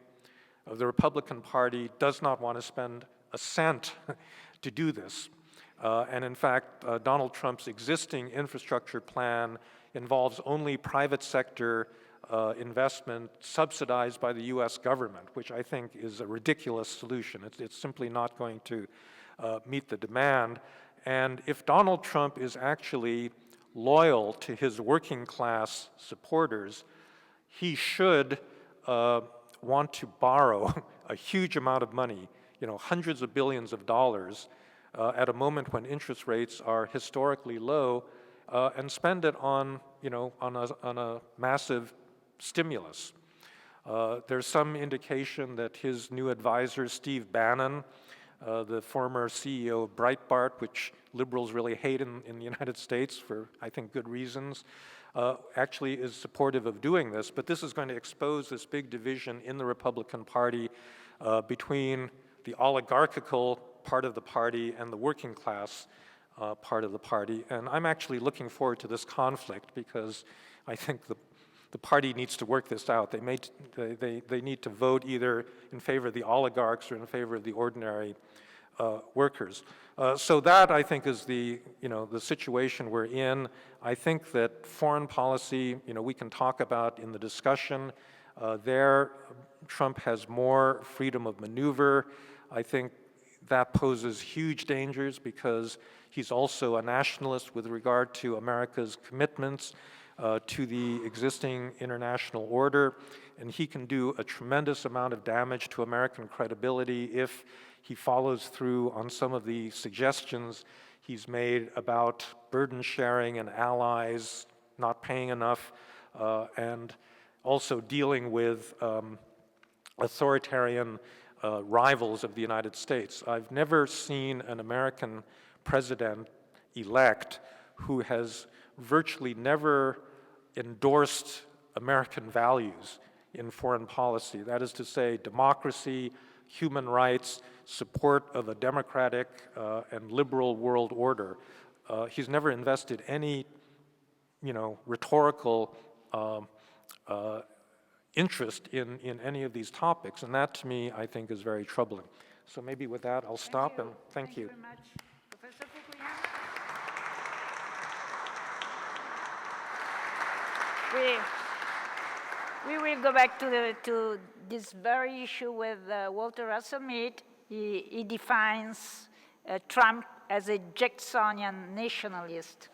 S5: of the Republican Party does not want to spend a cent to do this. And in fact, Donald Trump's existing infrastructure plan involves only private sector investment subsidized by the US government, which I think is a ridiculous solution. It's simply not going to meet the demand. And if Donald Trump is actually loyal to his working class supporters, he should want to borrow a huge amount of money, hundreds of billions of dollars, at a moment when interest rates are historically low, and spend it on, on a massive stimulus. There's some indication that his new advisor, Steve Bannon, the former CEO of Breitbart, which liberals really hate in the United States for, I think, good reasons, actually is supportive of doing this. But this is going to expose this big division in the Republican Party between the oligarchical part of the party and the working class part of the party. And I'm actually looking forward to this conflict because I think the party needs to work this out. They need to vote either in favor of the oligarchs or in favor of the ordinary workers. So that, I think, is the situation we're in. I think that foreign policy, we can talk about in the discussion. There, Trump has more freedom of maneuver. I think that poses huge dangers because he's also a nationalist with regard to America's commitments to the existing international order, and he can do a tremendous amount of damage to American credibility if he follows through on some of the suggestions he's made about burden sharing and allies not paying enough, and also dealing with authoritarian rivals of the United States. I've never seen an American president-elect who has virtually never endorsed American values in foreign policy. That is to say, democracy, human rights, support of a democratic and liberal world order. He's never invested any, rhetorical interest in any of these topics, and that to me, I think, is very troubling. So maybe with that, I'll stop and thank you.
S4: Thank you very much, Professor Fukuyama. We will go back to this very issue with Walter Russell Mead. He defines Trump as a Jacksonian nationalist.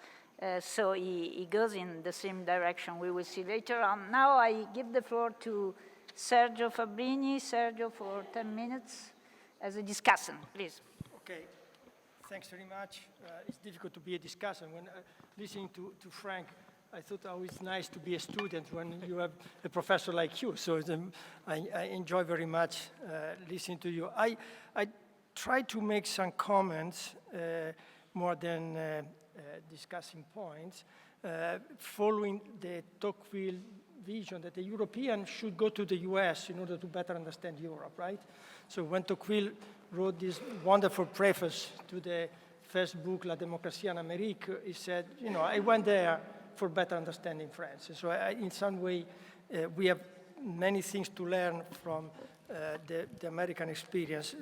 S4: So he goes in the same direction we will see later on. Now I give the floor to Sergio Fabbrini. Sergio, for 10 minutes as a discussant, please.
S6: Okay, thanks very much. It's difficult to be a discussant. When listening to Frank, I thought it was nice to be a student when you have a professor like you. So I enjoy very much listening to you. I try to make some comments more than discussing points, following the Tocqueville vision that the European should go to the US in order to better understand Europe, right? So when Tocqueville wrote this wonderful preface to the first book, La démocratie en Amérique, he said, I went there for better understanding France. So in some way, we have many things to learn from the American experience.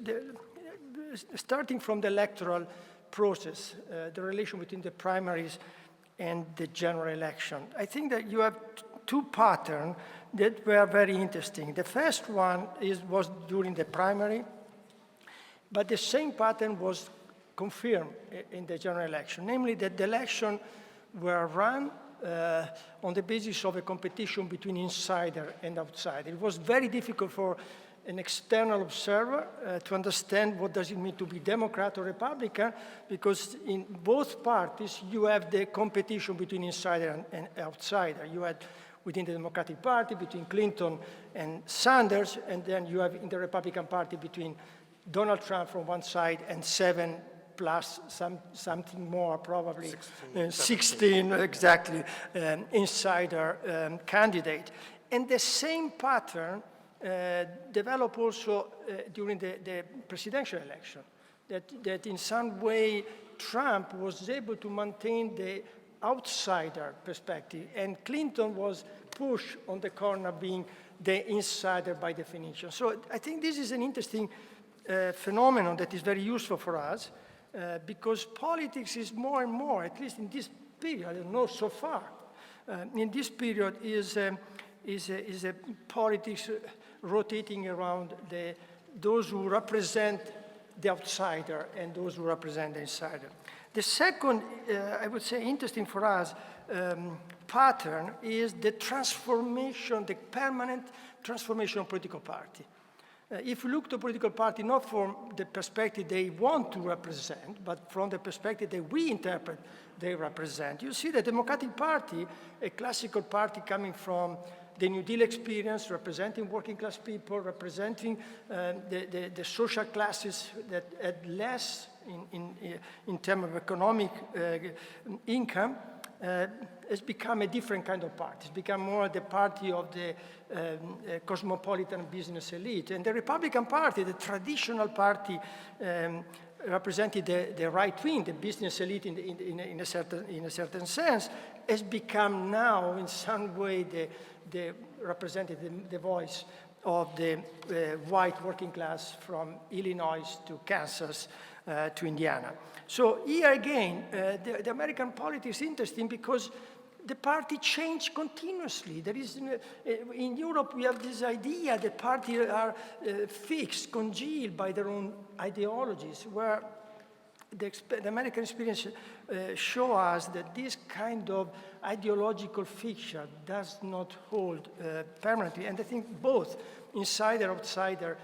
S6: Starting from the electoral process, the relation between the primaries and the general election. I think that you have two patterns that were very interesting. The first one was during the primary, but the same pattern was confirmed in the general election, namely that the elections were run on the basis of a competition between insider and outsider. It was very difficult for an external observer to understand what does it mean to be Democrat or Republican, because in both parties you have the competition between insider and outsider. You had within the Democratic Party between Clinton and Sanders, and then you have in the Republican Party between Donald Trump from one side and 7 plus something more, probably 16 exactly, insider candidate. And the same pattern developed also during the presidential election, that in some way Trump was able to maintain the outsider perspective, and Clinton was pushed on the corner being the insider by definition. So I think this is an interesting phenomenon that is very useful for us, because politics is more and more, at least in this period, I don't know so far, in this period is a politics rotating around those who represent the outsider and those who represent the insider. The second, I would say, interesting for us pattern is the transformation, the permanent transformation of political party. If you look to political party not from the perspective they want to represent, but from the perspective that we interpret they represent, you see the Democratic Party, a classical party coming from the New Deal experience, representing working class people, representing the social classes that had less in terms of economic income, has become a different kind of party. It's become more the party of the cosmopolitan business elite. And the Republican Party, the traditional party, represented the right wing, the business elite in a certain sense, has become now in some way the represented the voice of the white working class from Illinois to Kansas to Indiana. So here again, the American politics is interesting because the party changed continuously. There is, in Europe, we have this idea that parties are fixed, congealed by their own ideologies, where the American experience shows us that this kind of ideological fixture does not hold permanently. And I think both insider-outsider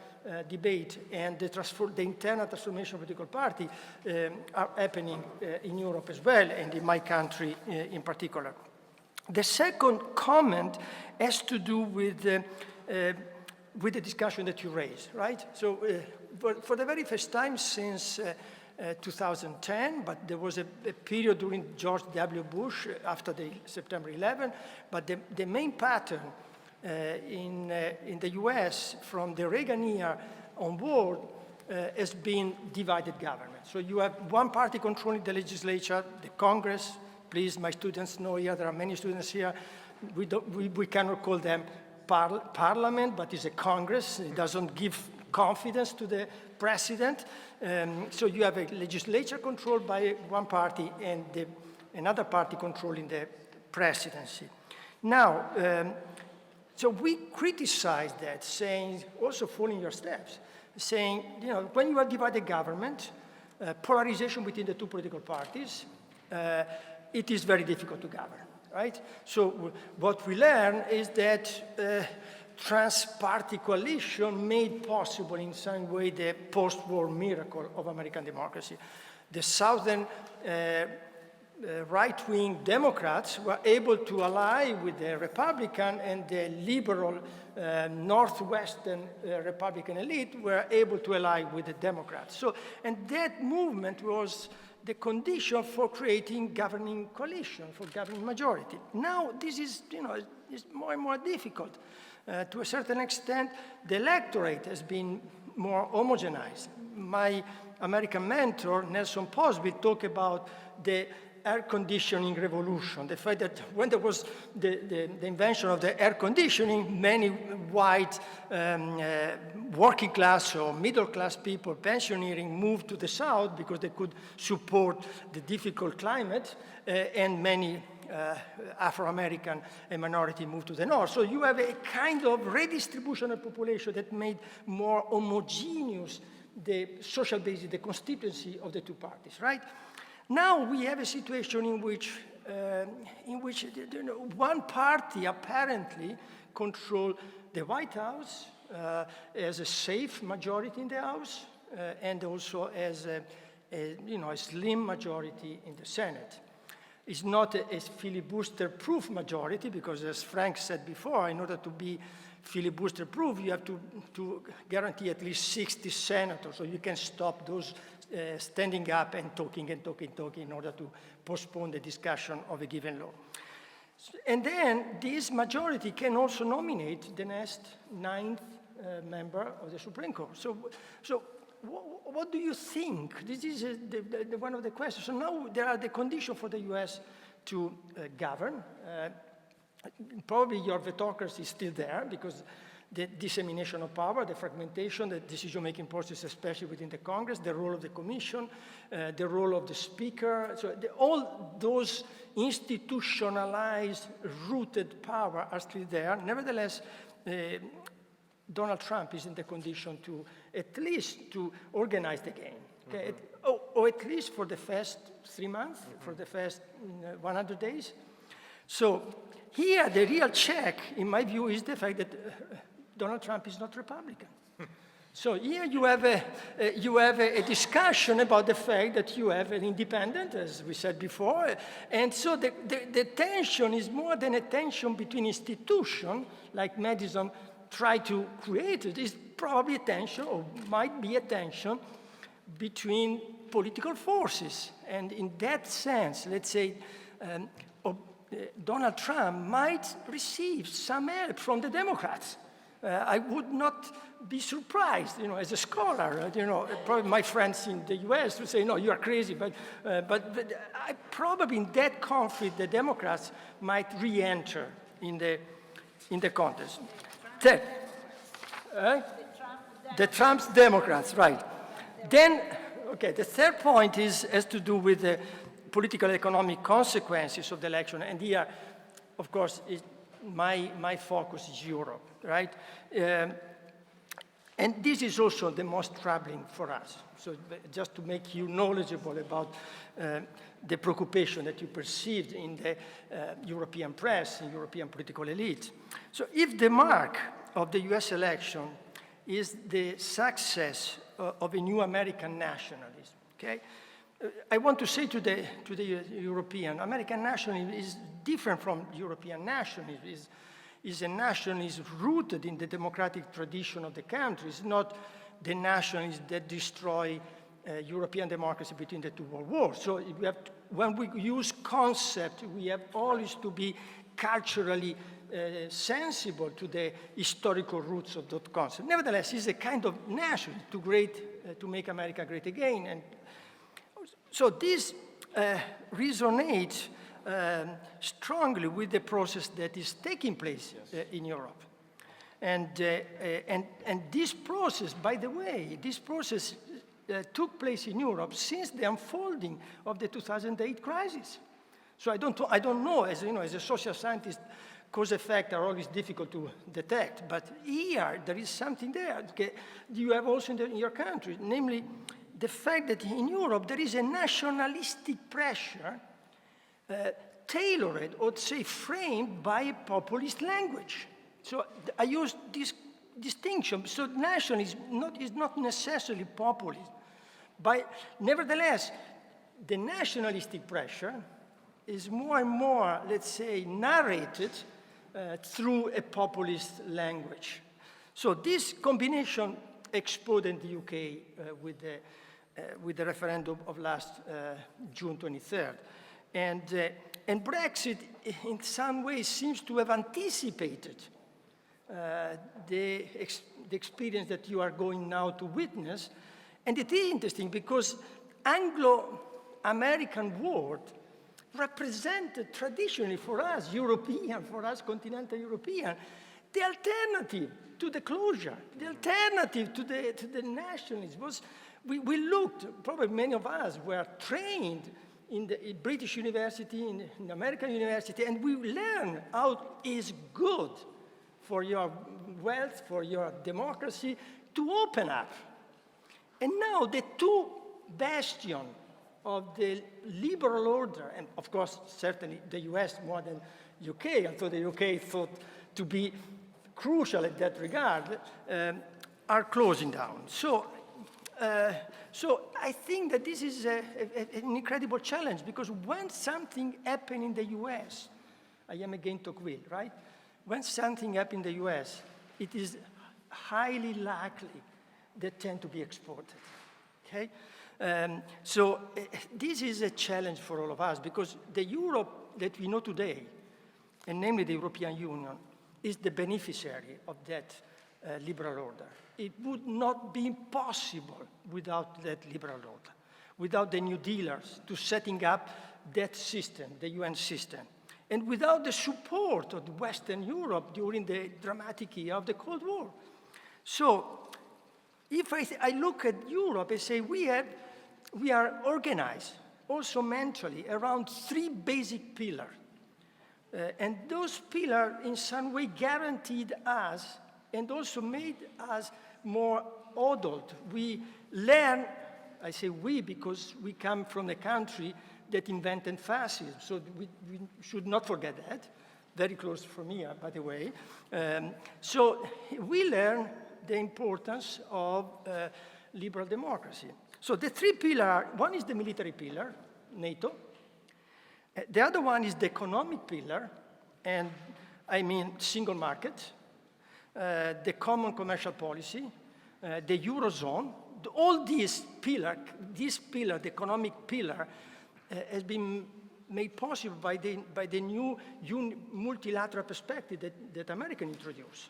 S6: debate and the internal transformation of the political party are happening in Europe as well, and in my country in particular. The second comment has to do with the discussion that you raised, right? So for the very first time since 2010, but there was a period during George W. Bush after the September 11, but the main pattern in the US from the Reagan year onward has been divided government. So you have one party controlling the legislature, the Congress. Please, my students know here, there are many students here, we cannot call them parliament, but it's a Congress. It doesn't give confidence to the president. So you have a legislature controlled by one party and another party controlling the presidency. Now, so we criticize that, saying, also following your steps, saying, when you have divided government, polarization between the two political parties, it is very difficult to govern, right? So what we learn is that trans-party coalition made possible in some way the post-war miracle of American democracy. The Southern right-wing Democrats were able to ally with the Republican, and the liberal Northwestern Republican elite were able to ally with the Democrats. So, and that movement was the condition for creating governing coalition, for governing majority. Now this is, is more and more difficult. To a certain extent, the electorate has been more homogenized. My American mentor, Nelson Posby, talked about the air conditioning revolution, the fact that when there was the invention of the air conditioning, many white working class or middle class people, pensioneering, moved to the south because they could support the difficult climate, and many Afro-American and minority moved to the north. So you have a kind of redistribution of population that made more homogeneous the social basis, the constituency of the two parties, right? Now we have a situation in which one party apparently controls the White House as a safe majority in the House, and also as a slim majority in the Senate. It's not a filibuster-proof majority, because as Frank said before, in order to be filibuster-proof, you have to guarantee at least 60 senators, so you can stop those standing up and talking in order to postpone the discussion of a given law. And then this majority can also nominate the next 9th member of the Supreme Court. So what do you think? This is one of the questions. So now there are the conditions for the US to govern. Probably your vetocracy is still there, because the dissemination of power, the fragmentation, the decision-making process, especially within the Congress, the role of the Commission, the role of the Speaker. So all those institutionalized, rooted power are still there. Nevertheless, Donald Trump is in the condition to at least to organize the game, okay? Or at least for the first 3 months, for the first 100 days. So here, the real check, in my view, is the fact that Donald Trump is not Republican. So here you have a discussion about the fact that you have an independent, as we said before, and so the tension is more than a tension between institutions, like Madison tried to create it, is probably a tension, or might be a tension, between political forces. And in that sense, let's say, Donald Trump might receive some help from the Democrats. I would not be surprised, as a scholar, probably my friends in the US would say, no, you are crazy, but probably in that conflict, the Democrats might re-enter in the contest. The Trump's Democrats, right. Then, okay, the third point has to do with the political economic consequences of the election, and here, of course, my focus is Europe, right? And this is also the most troubling for us. So just to make you knowledgeable about the preoccupation that you perceived in the European press, in European political elite. So if the mark of the US election is the success of a new American nationalism, okay? I want to say to the European, American nationalism is different from European nationalism. Is a nationalism rooted in the democratic tradition of the country. It's not the nationalism that destroy European democracy between the two world wars. So when we use concept, we have always to be culturally sensible to the historical roots of that concept. Nevertheless, it's a kind of nationalism to make America great again. And so this resonates strongly with the process that is taking place in Europe. And this process, by the way, took place in Europe since the unfolding of the 2008 crisis. So I don't know, as a social scientist, cause effect are always difficult to detect, but here there is something there. Okay? You have also in your country, namely the fact that in Europe there is a nationalistic pressure tailored, or say framed by a populist language. So I use this distinction. So nationalism is not necessarily populist. Nevertheless, the nationalistic pressure is more and more, let's say, narrated through a populist language. So this combination exploded in the UK with the referendum of last June 23rd. And Brexit, in some ways, seems to have anticipated the experience that you are going now to witness. And it is interesting because Anglo-American world represented traditionally for us, European, for us continental European, the alternative to the closure, the alternative to the nationalism was, we looked, probably many of us were trained in the British university, in the American university, and we learn how it is good for your wealth, for your democracy, to open up. And now the two bastions of the liberal order, and of course, certainly the US more than UK, although the UK thought to be crucial in that regard, are closing down. So I think that this is an incredible challenge, because when something happens in the US, I am again Tocqueville, right? When something happens in the US, it is highly likely that tend to be exported, okay? So this is a challenge for all of us, because the Europe that we know today, and namely the European Union, is the beneficiary of that liberal order. It would not be possible without that liberal order, without the New Dealers to setting up that system, the UN system. and without the support of Western Europe during the dramatic year of the Cold War. So if I look at Europe, I say we are organized also mentally around three basic pillars. And those pillars in some way guaranteed us and also made us more adult. We learn, I say we because we come from a country that invented fascism, so we should not forget that. Very close from here, by the way. So we learn the importance of liberal democracy. So the three pillars, one is the military pillar, NATO. The other one is the economic pillar, and I mean single market, the common commercial policy, the Eurozone. All these pillars, the economic pillar, has been made possible by the new multilateral perspective that America introduced,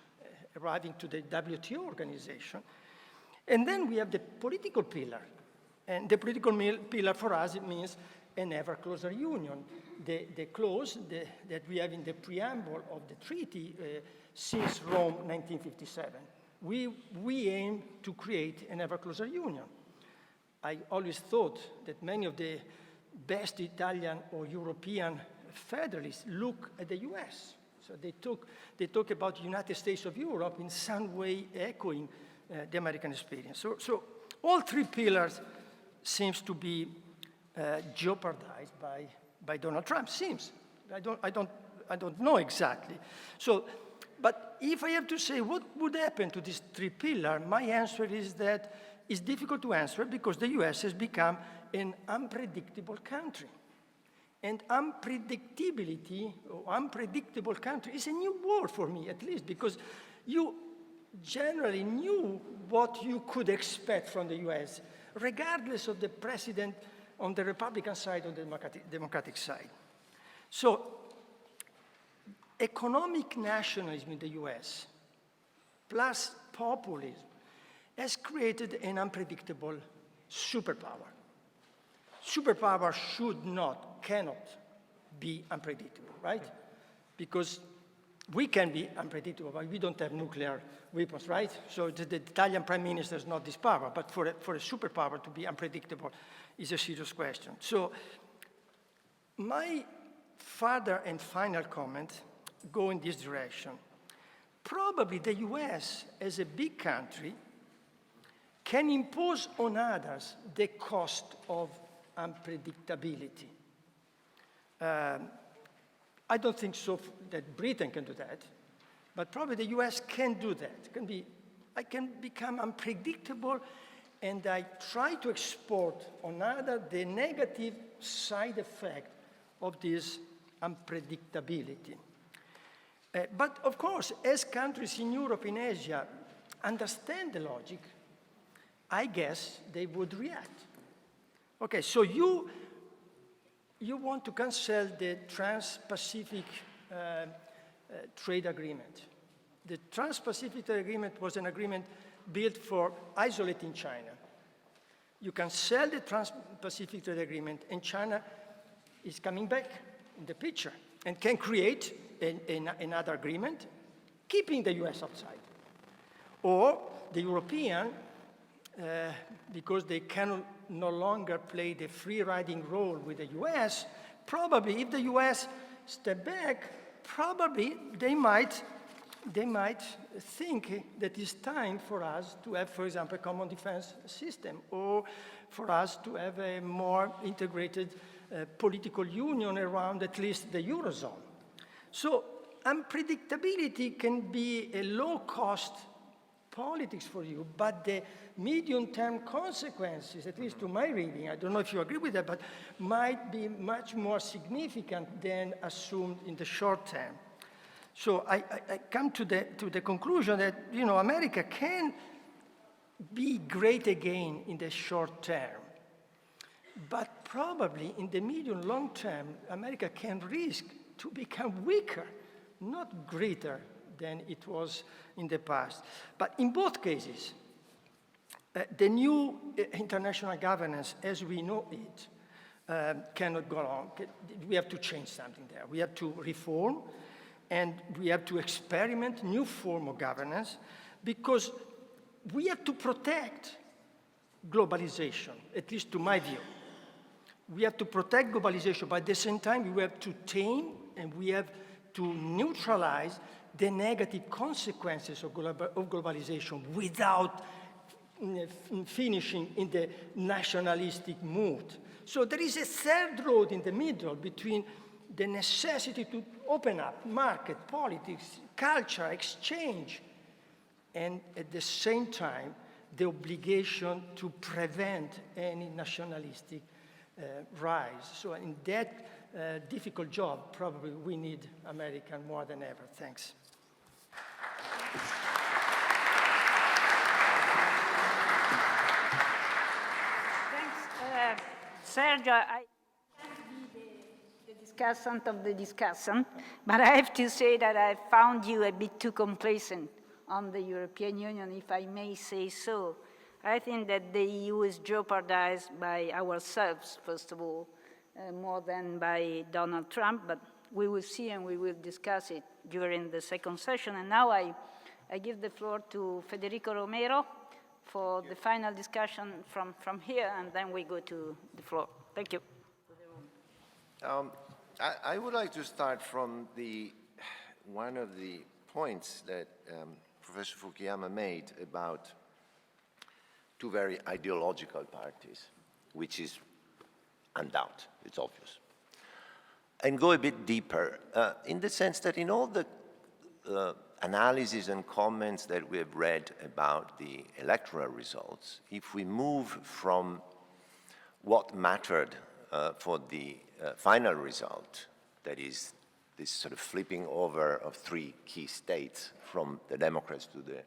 S6: arriving to the WTO organization. And then we have the political pillar. And the political pillar for us, it means an ever closer union. The clause that we have in the preamble of the treaty since Rome 1957. We aim to create an ever closer union. I always thought that many of the best Italian or European federalists look at the US. So they talk about the United States of Europe in some way echoing the American experience. So all three pillars seems to be jeopardized by Donald Trump. Seems. I don't know exactly. So, but if I have to say what would happen to these three pillars, my answer is that it's difficult to answer because the US has become an unpredictable country. And unpredictability, or unpredictable country, is a new word for me, at least, because you generally knew what you could expect from the US, regardless of the president on the Republican side or the Democratic side. So, economic nationalism in the US, plus populism, has created an unpredictable superpower. Superpower cannot be unpredictable, right? Because we can be unpredictable, but we don't have nuclear weapons, right? So the Italian prime minister has not this power, but for a superpower to be unpredictable is a serious question. So my further and final comment go in this direction. Probably the US, as a big country, can impose on others the cost of unpredictability. I don't think so that Britain can do that, but probably the US can do that. I can become unpredictable, and I try to export on others the negative side effect of this unpredictability. But of course, as countries in Europe, in Asia, understand the logic, I guess they would react. Okay, so you want to cancel the Trans-Pacific Trade Agreement. The Trans-Pacific Trade Agreement was an agreement built for isolating China. You cancel the Trans-Pacific Trade Agreement, and China is coming back in the picture and can create another agreement, keeping the US outside. Or the European, because they can no longer play the free-riding role with the US, probably if the US step back, probably they might think that it's time for us to have, for example, a common defense system, or for us to have a more integrated political union around at least the Eurozone. So unpredictability can be a low-cost politics for you, but the medium-term consequences, at least to my reading, I don't know if you agree with that, but might be much more significant than assumed in the short term. So I come to the conclusion that, you know, America can be great again in the short term, but probably in the medium long term, America can risk to become weaker, not greater than it was in the past. But in both cases, the new international governance as we know it cannot go on. We have to change something there. We have to reform, and we have to experiment new form of governance, because we have to protect globalization, at least to my view. We have to protect globalization, but at the same time, we have to tame and we have to neutralize the negative consequences of globalization without finishing in the nationalistic mood. So there is a third road in the middle between the necessity to open up market, politics, culture, exchange, and at the same time, the obligation to prevent any nationalistic rise. So in that difficult job, probably we need American more than ever. Thanks.
S4: Thanks, Sergio. I can't be the discussant of the discussant, but I have to say that I found you a bit too complacent on the European Union, if I may say so. I think that the EU is jeopardized by ourselves, first of all, more than by Donald Trump, but we will see and we will discuss it during the second session. And now I give the floor to Federico Romero for the final discussion from here, and then we go to the floor. Thank you.
S7: I would like to start from one of the points that Professor Fukuyama made about two very ideological parties, which is undoubted, it's obvious. And go a bit deeper, in the sense that in all the analysis and comments that we have read about the electoral results, if we move from what mattered for the final result, that is this sort of flipping over of three key states from the Democrats to the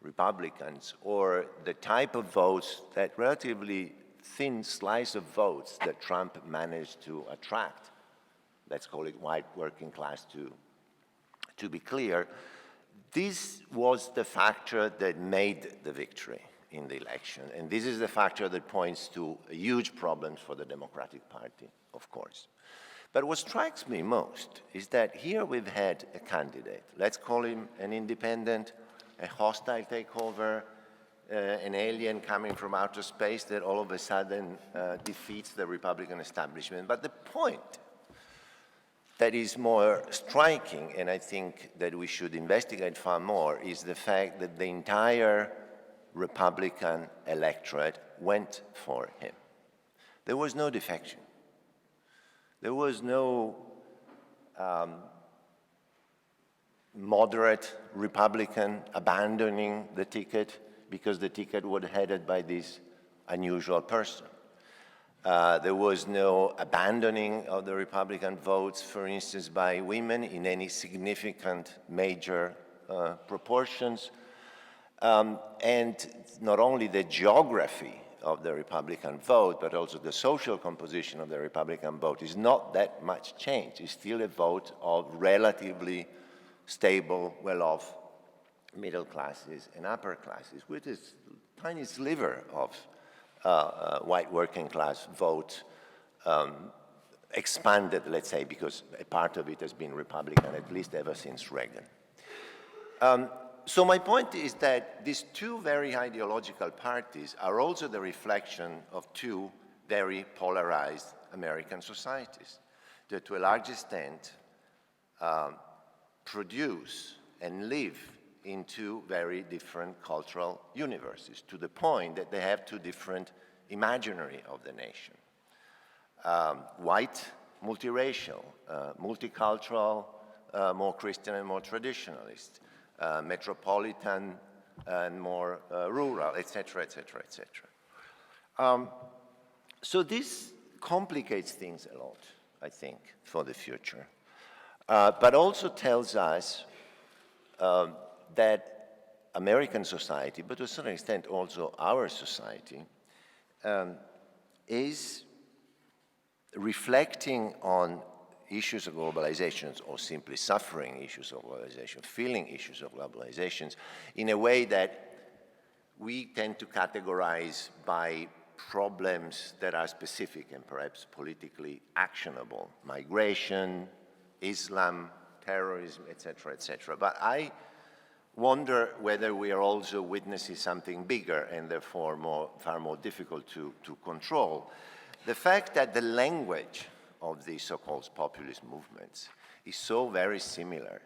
S7: Republicans, or the type of votes, that relatively thin slice of votes that Trump managed to attract, let's call it white working class to be clear, this was the factor that made the victory in the election. And this is the factor that points to huge problems for the Democratic Party, of course. But what strikes me most is that here we've had a candidate, let's call him an independent, a hostile takeover, an alien coming from outer space that all of a sudden defeats the Republican establishment. But the point that is more striking, and I think that we should investigate far more, is the fact that the entire Republican electorate went for him. There was no defection. There was no moderate Republican abandoning the ticket because the ticket was headed by this unusual person. There was no abandoning of the Republican votes, for instance, by women in any significant major proportions. And not only the geography of the Republican vote, but also the social composition of the Republican vote is not that much changed. It's still a vote of relatively stable, well-off middle classes and upper classes, with this tiny sliver of white working class vote expanded, let's say, because a part of it has been Republican, at least ever since Reagan. So my point is that these two very ideological parties are also the reflection of two very polarized American societies that to a large extent produce and live in two very different cultural universes, to the point that they have two different imaginary of the nation. White, multiracial, multicultural, more Christian and more traditionalist, metropolitan and more rural, etc., etc., etc. So this complicates things a lot, I think, for the future, but also tells us that American society, but to a certain extent also our society, is reflecting on issues of globalization, or simply suffering issues of globalization, feeling issues of globalization, in a way that we tend to categorize by problems that are specific and perhaps politically actionable, migration, Islam, terrorism, etc., etc. But I wonder whether we are also witnessing something bigger and therefore far more difficult to control. The fact that the language of these so-called populist movements is so very similar.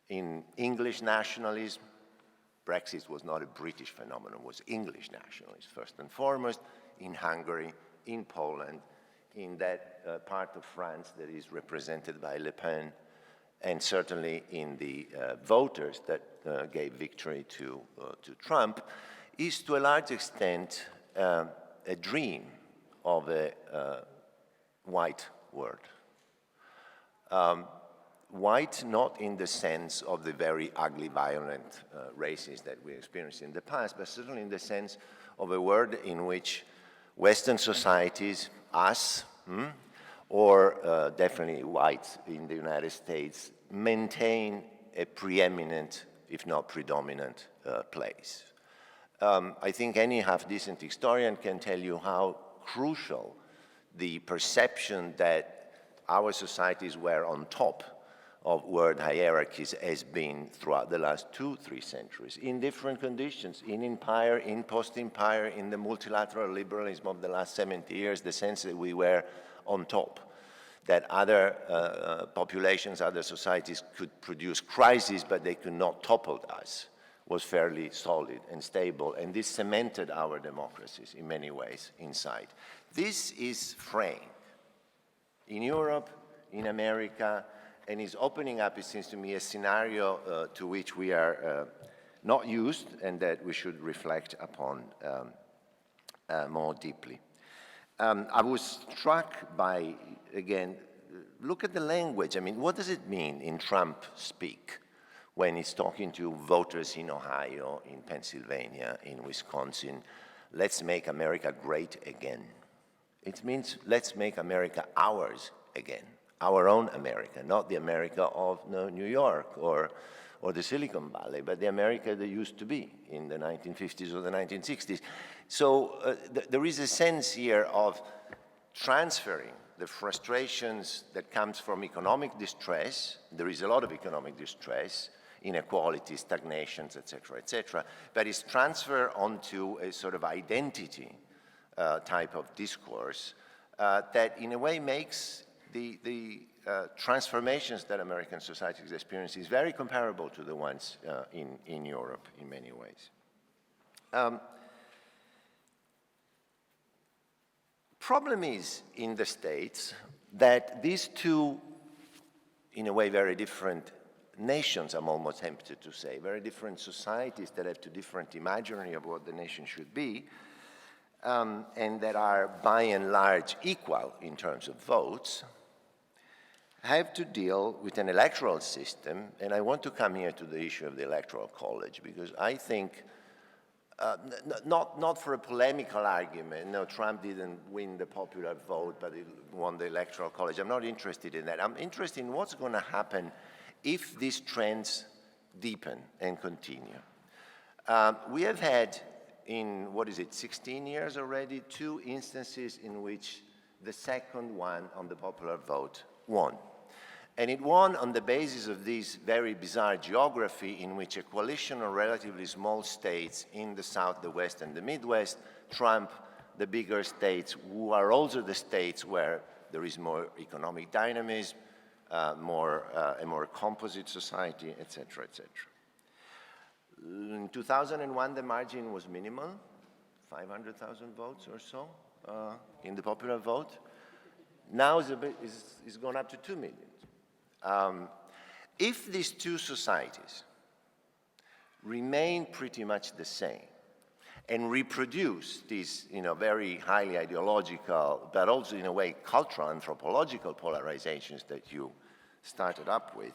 S7: In English nationalism, Brexit was not a British phenomenon, it was English nationalism, first and foremost, in Hungary, in Poland, in that part of France that is represented by Le Pen, and certainly in the voters that gave victory to Trump, is to a large extent a dream of a white world. White not in the sense of the very ugly, violent races that we experienced in the past, but certainly in the sense of a world in which Western societies, us, or definitely whites in the United States, maintain a preeminent, if not predominant, place. I think any half-decent historian can tell you how crucial the perception that our societies were on top of world hierarchies has been throughout the last 2-3 centuries, in different conditions, in empire, in post-empire, in the multilateral liberalism of the last 70 years, the sense that we were on top, that other populations, other societies could produce crises, but they could not topple us, was fairly solid and stable, and this cemented our democracies in many ways inside. This is framed in Europe, in America, and is opening up, it seems to me, a scenario to which we are not used and that we should reflect upon more deeply. I was struck by, again, look at the language. I mean, what does it mean in Trump speak when he's talking to voters in Ohio, in Pennsylvania, in Wisconsin? Let's make America great again. It means let's make America ours again. Our own America, not the America of New York or the Silicon Valley, but the America that used to be in the 1950s or the 1960s. So there is a sense here of transferring the frustrations that comes from economic distress. There is a lot of economic distress, inequality, stagnations, etc., but it's transferred onto a sort of identity type of discourse that in a way makes the transformations that American society is experiencing is very comparable to the ones in Europe in many ways. Problem is in the States that these two, in a way, very different nations, I'm almost tempted to say, very different societies that have two different imaginary of what the nation should be, and that are by and large equal in terms of votes, have to deal with an electoral system, and I want to come here to the issue of the Electoral College, because I think, not for a polemical argument, no, Trump didn't win the popular vote, but he won the Electoral College. I'm not interested in that. I'm interested in what's going to happen if these trends deepen and continue. We have had, in, 16 years already, 2 instances in which the second one on the popular vote won. And it won on the basis of this very bizarre geography in which a coalition of relatively small states in the South, the West, and the Midwest trump the bigger states, who are also the states where there is more economic dynamism, a more composite society, etc., etc. In 2001, the margin was minimal, 500,000 votes or so in the popular vote. Now it's gone up to 2 million. If these two societies remain pretty much the same and reproduce these, very highly ideological, but also in a way cultural, anthropological polarizations that you started up with,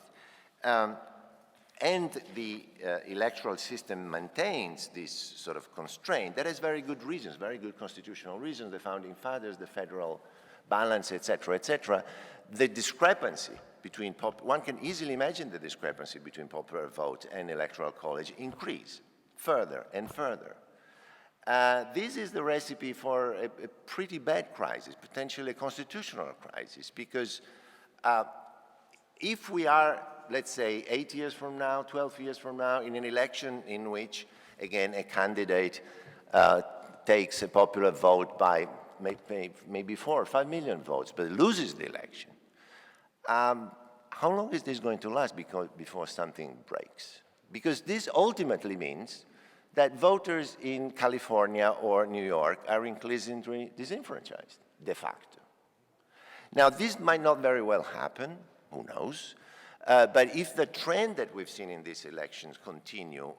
S7: and the electoral system maintains this sort of constraint, that has very good reasons, very good constitutional reasons, the founding fathers, the federal balance, etc., the discrepancy between, one can easily imagine the discrepancy between popular vote and electoral college increase further and further. this is the recipe for a pretty bad crisis, potentially a constitutional crisis, because if we are, let's say, 8 years from now, 12 years from now, in an election in which, again, a candidate takes a popular vote by maybe 4 or 5 million votes, but loses the election, how long is this going to last before something breaks? Because this ultimately means that voters in California or New York are increasingly disenfranchised, de facto. Now, this might not very well happen, who knows, but if the trend that we've seen in these elections continue,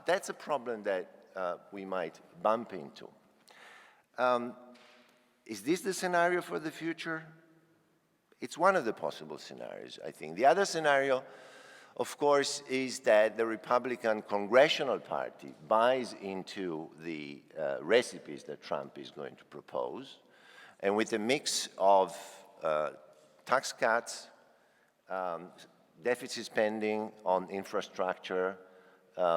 S7: that's a problem that we might bump into. Is this the scenario for the future? It's one of the possible scenarios, I think. The other scenario, of course, is that the Republican Congressional Party buys into the recipes that Trump is going to propose, and with a mix of tax cuts, deficit spending on infrastructure,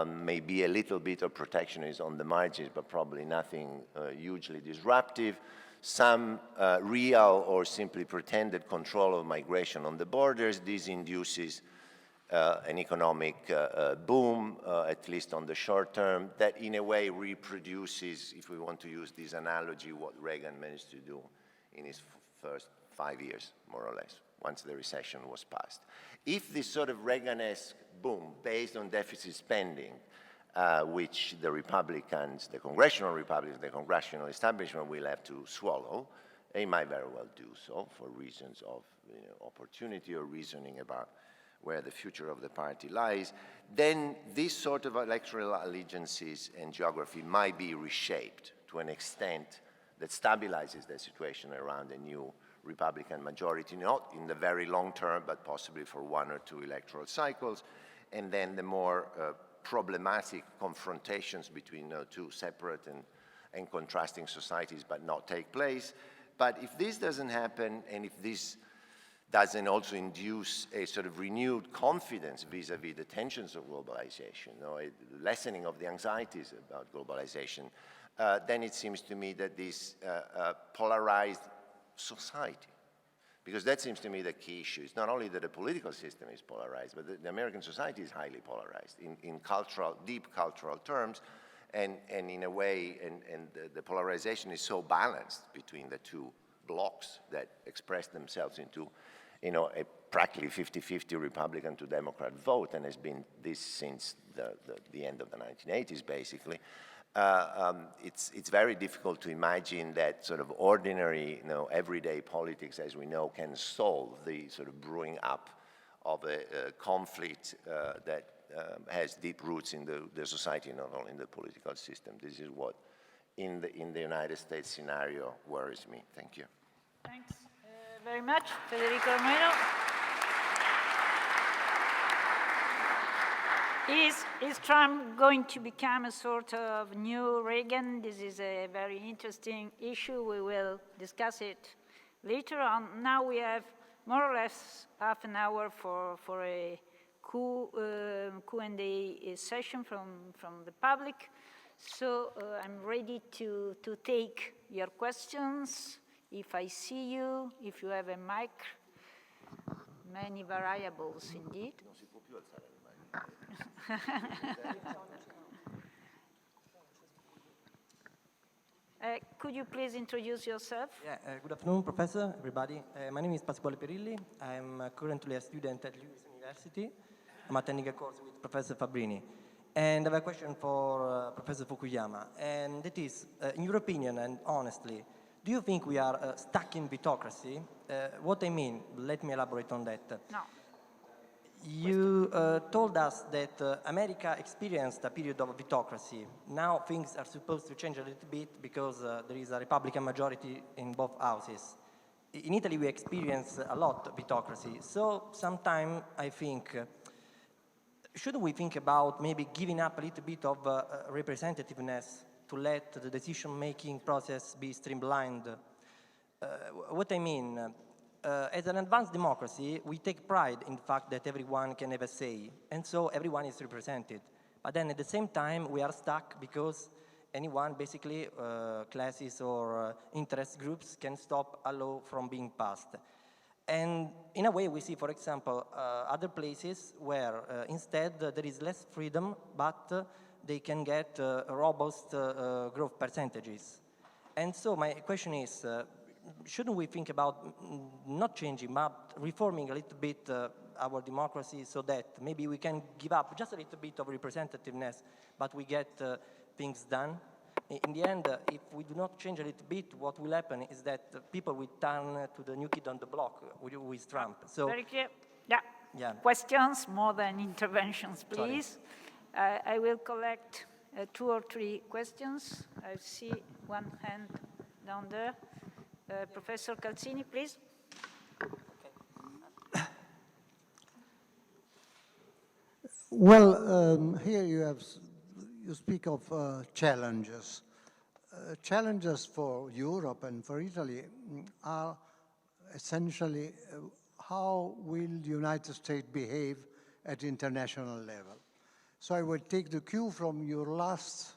S7: maybe a little bit of protectionism on the margins, but probably nothing hugely disruptive, some real or simply pretended control of migration on the borders. This induces an economic boom, at least on the short term, that in a way reproduces, if we want to use this analogy, what Reagan managed to do in his first 5 years, more or less, once the recession was passed. If this sort of Reagan-esque boom based on deficit spending, which the Republicans, the congressional Republicans, the congressional establishment will have to swallow, they might very well do so for reasons of opportunity or reasoning about where the future of the party lies, then this sort of electoral allegiances and geography might be reshaped to an extent that stabilizes the situation around a new Republican majority, not in the very long term, but possibly for 1 or 2 electoral cycles, and then the more problematic confrontations between two separate and contrasting societies but not take place. But if this doesn't happen, and if this doesn't also induce a sort of renewed confidence vis-a-vis the tensions of globalization, a lessening of the anxieties about globalization, then it seems to me that this polarized society, because that seems to me the key issue. It's not only that the political system is polarized, but the American society is highly polarized in cultural, deep cultural terms, and in a way, and the polarization is so balanced between the two blocks that express themselves into, a practically 50-50 Republican to Democrat vote, and has been this since the end of the 1980s, basically. It's very difficult to imagine that sort of ordinary, everyday politics, as we know, can solve the sort of brewing up of a conflict that has deep roots in the society, not only in the political system. This is what, in the United States scenario, worries me. Thank you.
S4: Thanks very much, Federico Romero. Is Trump going to become a sort of new Reagan? This is a very interesting issue. We will discuss it later on. Now we have more or less half an hour for a Q&A session from the public. So I'm ready to take your questions. If I see you, if you have a mic, many variables indeed. Could you please introduce yourself?
S8: Yeah, good afternoon, Professor, everybody. My name is Pasquale Perilli. I'm currently a student at Lewis University. I'm attending a course with Professor Fabrini. And I have a question for Professor Fukuyama. And that is, in your opinion, and honestly, do you think we are stuck in autocracy? What I mean, let me elaborate on that.
S4: No.
S8: You told us that America experienced a period of autocracy. Now things are supposed to change a little bit because there is a Republican majority in both houses. In Italy, we experience a lot of autocracy. So sometimes I think, should we think about maybe giving up a little bit of representativeness to let the decision-making process be streamlined? What I mean, as an advanced democracy, we take pride in the fact that everyone can have a say, and so everyone is represented. But then at the same time, we are stuck because anyone, basically classes or interest groups, can stop a law from being passed. And in a way, we see, for example, other places where instead there is less freedom, but they can get robust growth percentages. And so my question is, shouldn't we think about not changing, but reforming a little bit our democracy so that maybe we can give up just a little bit of representativeness, but we get things done? In the end, if we do not change a little bit, what will happen is that people will turn to the new kid on the block with Trump. So,
S4: very clear. Yeah.
S8: Yeah.
S4: Questions more than interventions, please. I will collect 2 or 3 questions. I see one hand down there. Professor Calzini, please.
S9: Well, here you speak of challenges. Challenges for Europe and for Italy are essentially how will the United States behave at international level. So I will take the cue from your last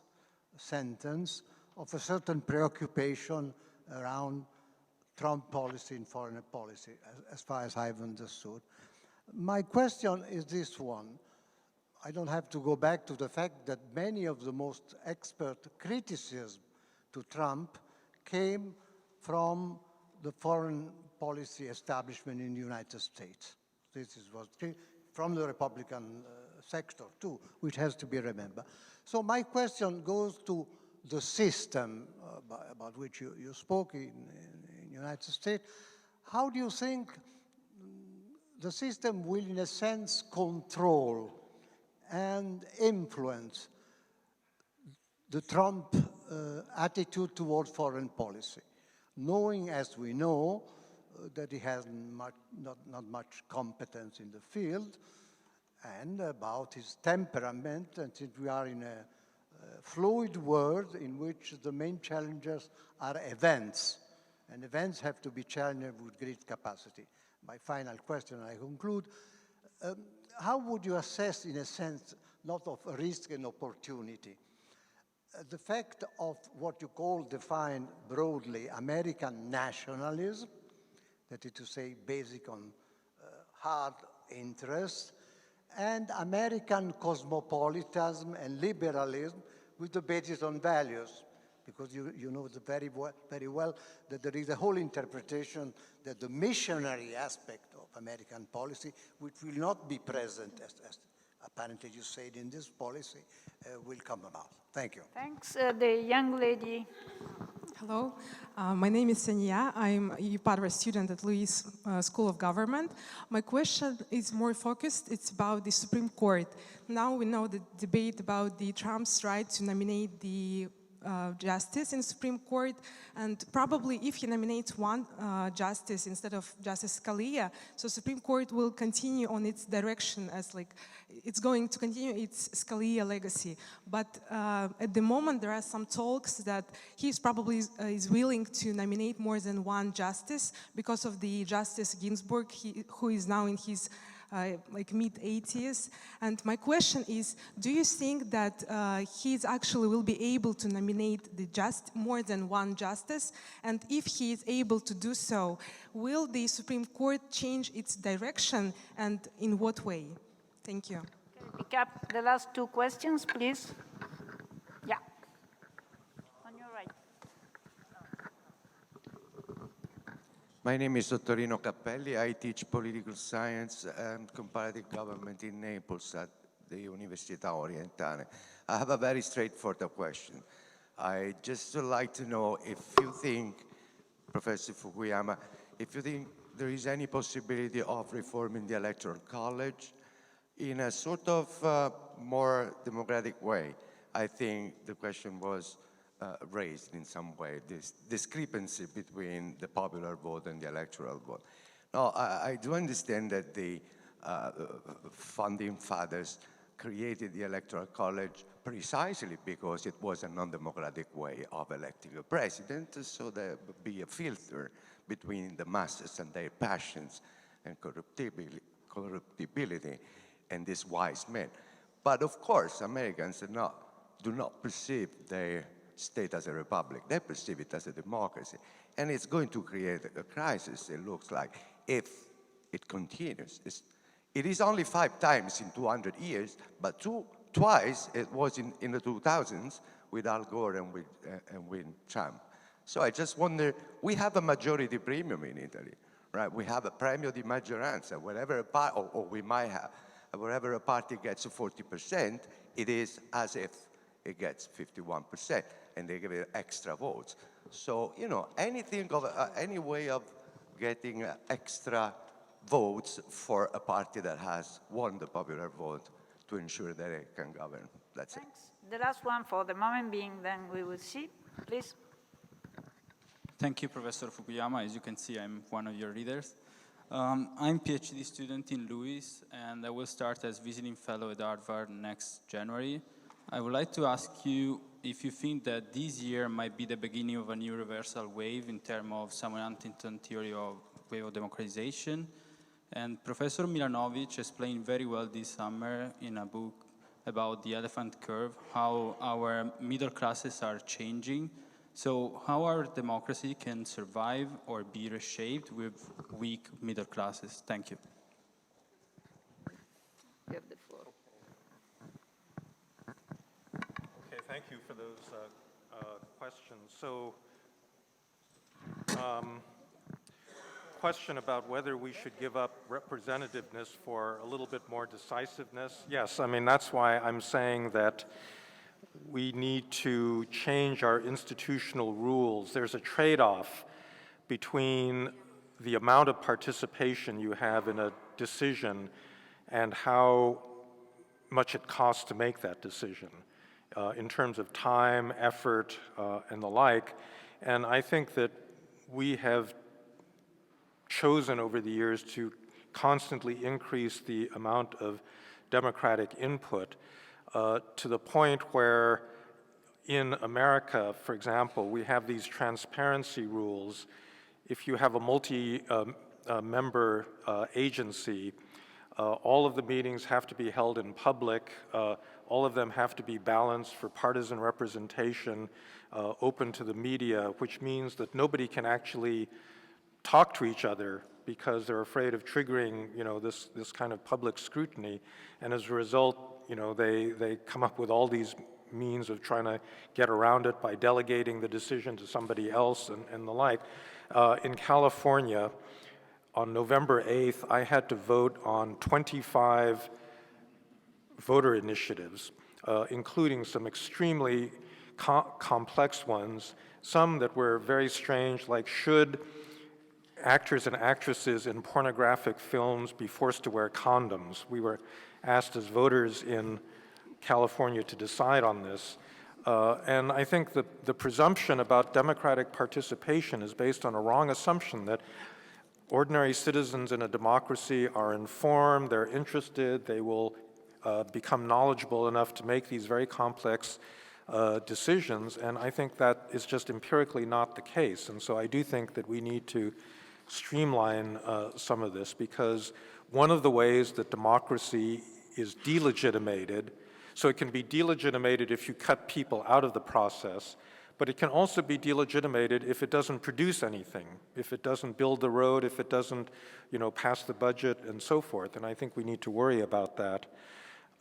S9: sentence of a certain preoccupation around Trump policy and foreign policy, as far as I've understood. My question is this one. I don't have to go back to the fact that many of the most expert criticism to Trump came from the foreign policy establishment in the United States. This is what from the Republican sector too, which has to be remembered. So my question goes to the system about which you spoke in the United States. How do you think the system will, in a sense, control and influence the Trump attitude toward foreign policy, knowing, as we know, that he has not much competence in the field, and about his temperament, and since we are in a fluid world in which the main challenges are events, and events have to be challenged with great capacity. My final question, I conclude. How would you assess, in a sense, not of risk and opportunity, the fact of what you define broadly American nationalism, that is to say, basic on hard interests, and American cosmopolitanism and liberalism with the basis on values? Because you know very well that there is a whole interpretation that the missionary aspect of American policy, which will not be present, as apparently you said in this policy, will come about. Thank you.
S4: Thanks. The young lady.
S10: Hello, my name is Sania. I'm a UPADRA student at Lewis School of Government. My question is more focused. It's about the Supreme Court. Now we know the debate about the Trump's right to nominate the justice in Supreme Court, and probably if he nominates one justice instead of Justice Scalia, so Supreme Court will continue on its direction as it's going to continue its Scalia legacy. But at the moment there are some talks that he's probably is willing to nominate more than one justice because of the Justice Ginsburg, who is now in his mid-80s. And my question is, do you think that he actually will be able to nominate more than one justice? And if he is able to do so, will the Supreme Court change its direction, and in what way? Thank you.
S4: Can you pick up the last 2 questions, please? Yeah. On your right.
S11: My name is Dottorino Cappelli. I teach political science and comparative government in Naples at the Università Orientale. I have a very straightforward question. I just would like to know if you think, Professor Fukuyama, if you think there is any possibility of reforming the Electoral College in a sort of more democratic way. I think the question was raised in some way, this discrepancy between the popular vote and the electoral vote. Now, I do understand that the founding fathers created the Electoral College precisely because it was a non-democratic way of electing a president, so there would be a filter between the masses and their passions and corruptibility and these wise men. But of course, Americans do not perceive their state as a republic. They perceive it as a democracy. And it's going to create a crisis, it looks like, if it continues. It is only 5 times in 200 years, but twice it was in the 2000s with Al Gore and with Trump. So I just wonder, we have a majority premium in Italy, right? We have a premio di maggioranza, or we might have, wherever a party gets 40%, it is as if it gets 51%, and they give it extra votes. So, you know, any way of getting extra votes for a party that has won the popular vote to ensure that it can govern. That's it.
S4: Thanks. The last one for the moment being, then we will see. Please.
S12: Thank you, Professor Fukuyama. As you can see, I'm one of your readers. I'm a PhD student in Lewis, and I will start as visiting fellow at Harvard next January. I would like to ask you if you think that this year might be the beginning of a new reversal wave in terms of Samuel Huntington theory of wave of democratization. And Professor Milanovic explained very well this summer in a book about the elephant curve, how our middle classes are changing. So how our democracy can survive or be reshaped with weak middle classes? Thank you.
S4: You have the floor.
S5: Okay, thank you for those questions. So, question about whether we should give up representativeness for a little bit more decisiveness. Yes, I mean, that's why I'm saying that we need to change our institutional rules. There's a trade-off between the amount of participation you have in a decision and how much it costs to make that decision in terms of time, effort, and the like. And I think that we have chosen over the years to constantly increase the amount of democratic input to the point where in America, for example, we have these transparency rules. If you have a multi-member agency, all of the meetings have to be held in public. All of them have to be balanced for partisan representation, open to the media, which means that nobody can actually talk to each other because they're afraid of triggering, you know, this kind of public scrutiny. And as a result, you know, they come up with all these means of trying to get around it by delegating the decision to somebody else and the like. In California, on November 8th, I had to vote on 25 voter initiatives, including some extremely complex ones, some that were very strange, like should actors and actresses in pornographic films be forced to wear condoms? We were asked as voters in California to decide on this. And I think that the presumption about democratic participation is based on a wrong assumption that ordinary citizens in a democracy are informed, they're interested, they will become knowledgeable enough to make these very complex decisions, and I think that is just empirically not the case. And so I do think that we need to streamline some of this, because one of the ways that democracy is delegitimated, so it can be delegitimated if you cut people out of the process, but it can also be delegitimated if it doesn't produce anything, if it doesn't build the road, if it doesn't, you know, pass the budget and so forth. And I think we need to worry about that.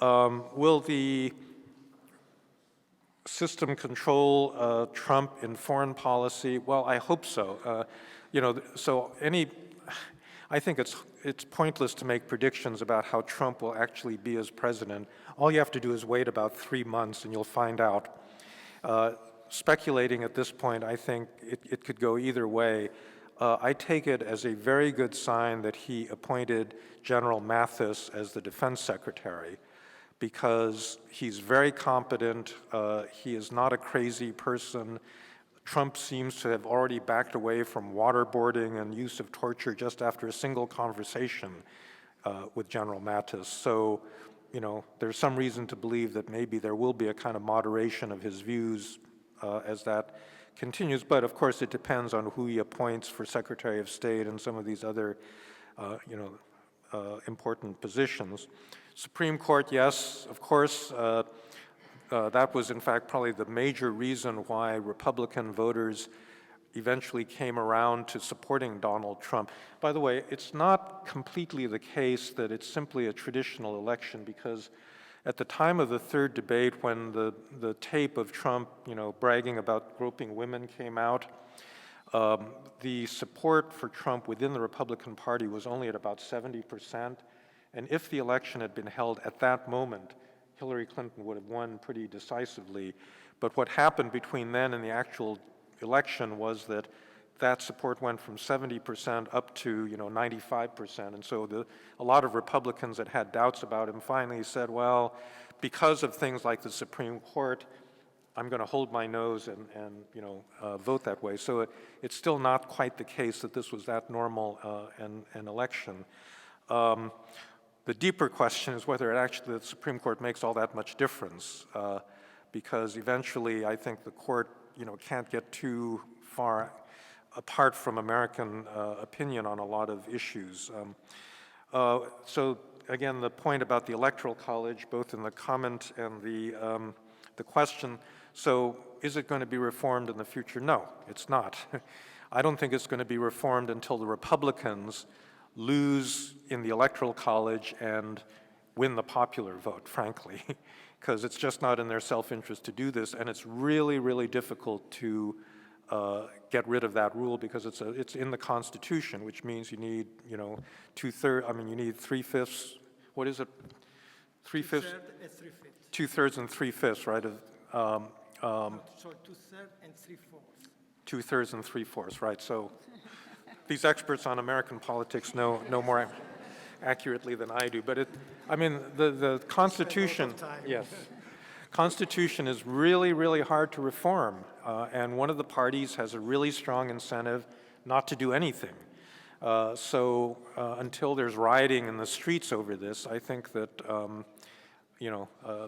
S5: Will the system control Trump in foreign policy? Well, I hope so. You know, so I think it's pointless to make predictions about how Trump will actually be as president. All you have to do is wait about 3 months and you'll find out. Speculating at this point, I think it could go either way. I take it as a very good sign that he appointed General Mathis as the defense secretary, because he's very competent. He is not a crazy person. Trump seems to have already backed away from waterboarding and use of torture just after a single conversation with General Mattis. So, you know, there's some reason to believe that maybe there will be a kind of moderation of his views as that continues. But of course, it depends on who he appoints for Secretary of State and some of these other, you know, important positions. Supreme Court, yes, of course. that was, in fact, probably the major reason why Republican voters eventually came around to supporting Donald Trump. By the way, it's not completely the case that it's simply a traditional election, because at the time of the third debate, when the tape of Trump, bragging about groping women came out, the support for Trump within the Republican Party was only at about 70%. And if the election had been held at that moment, Hillary Clinton would have won pretty decisively. But what happened between then and the actual election was that that support went from 70% up to 95%. And so a lot of Republicans that had doubts about him finally said, well, because of things like the Supreme Court, I'm going to hold my nose and vote that way. So it's still not quite the case that this was that normal an election. The deeper question is whether the Supreme Court makes all that much difference, because eventually I think the court can't get too far apart from American opinion on a lot of issues. So again, the point about the Electoral College, both in the comment and the question, so is it going to be reformed in the future? No, it's not. I don't think it's going to be reformed until the Republicans lose in the Electoral College and win the popular vote, frankly, because it's just not in their self-interest to do this, and it's really, really difficult to get rid of that rule because it's in the Constitution, which means you need, you need 3/5. What is it? 3/5. 2/3 and 3/5, right?
S6: So 2/3 and 3/4.
S5: 2/3 and 3/4, right? So these experts on American politics know more accurately than I do. But the Constitution, yes, Constitution is really, really hard to reform, and one of the parties has a really strong incentive not to do anything. So until there's rioting in the streets over this, I think that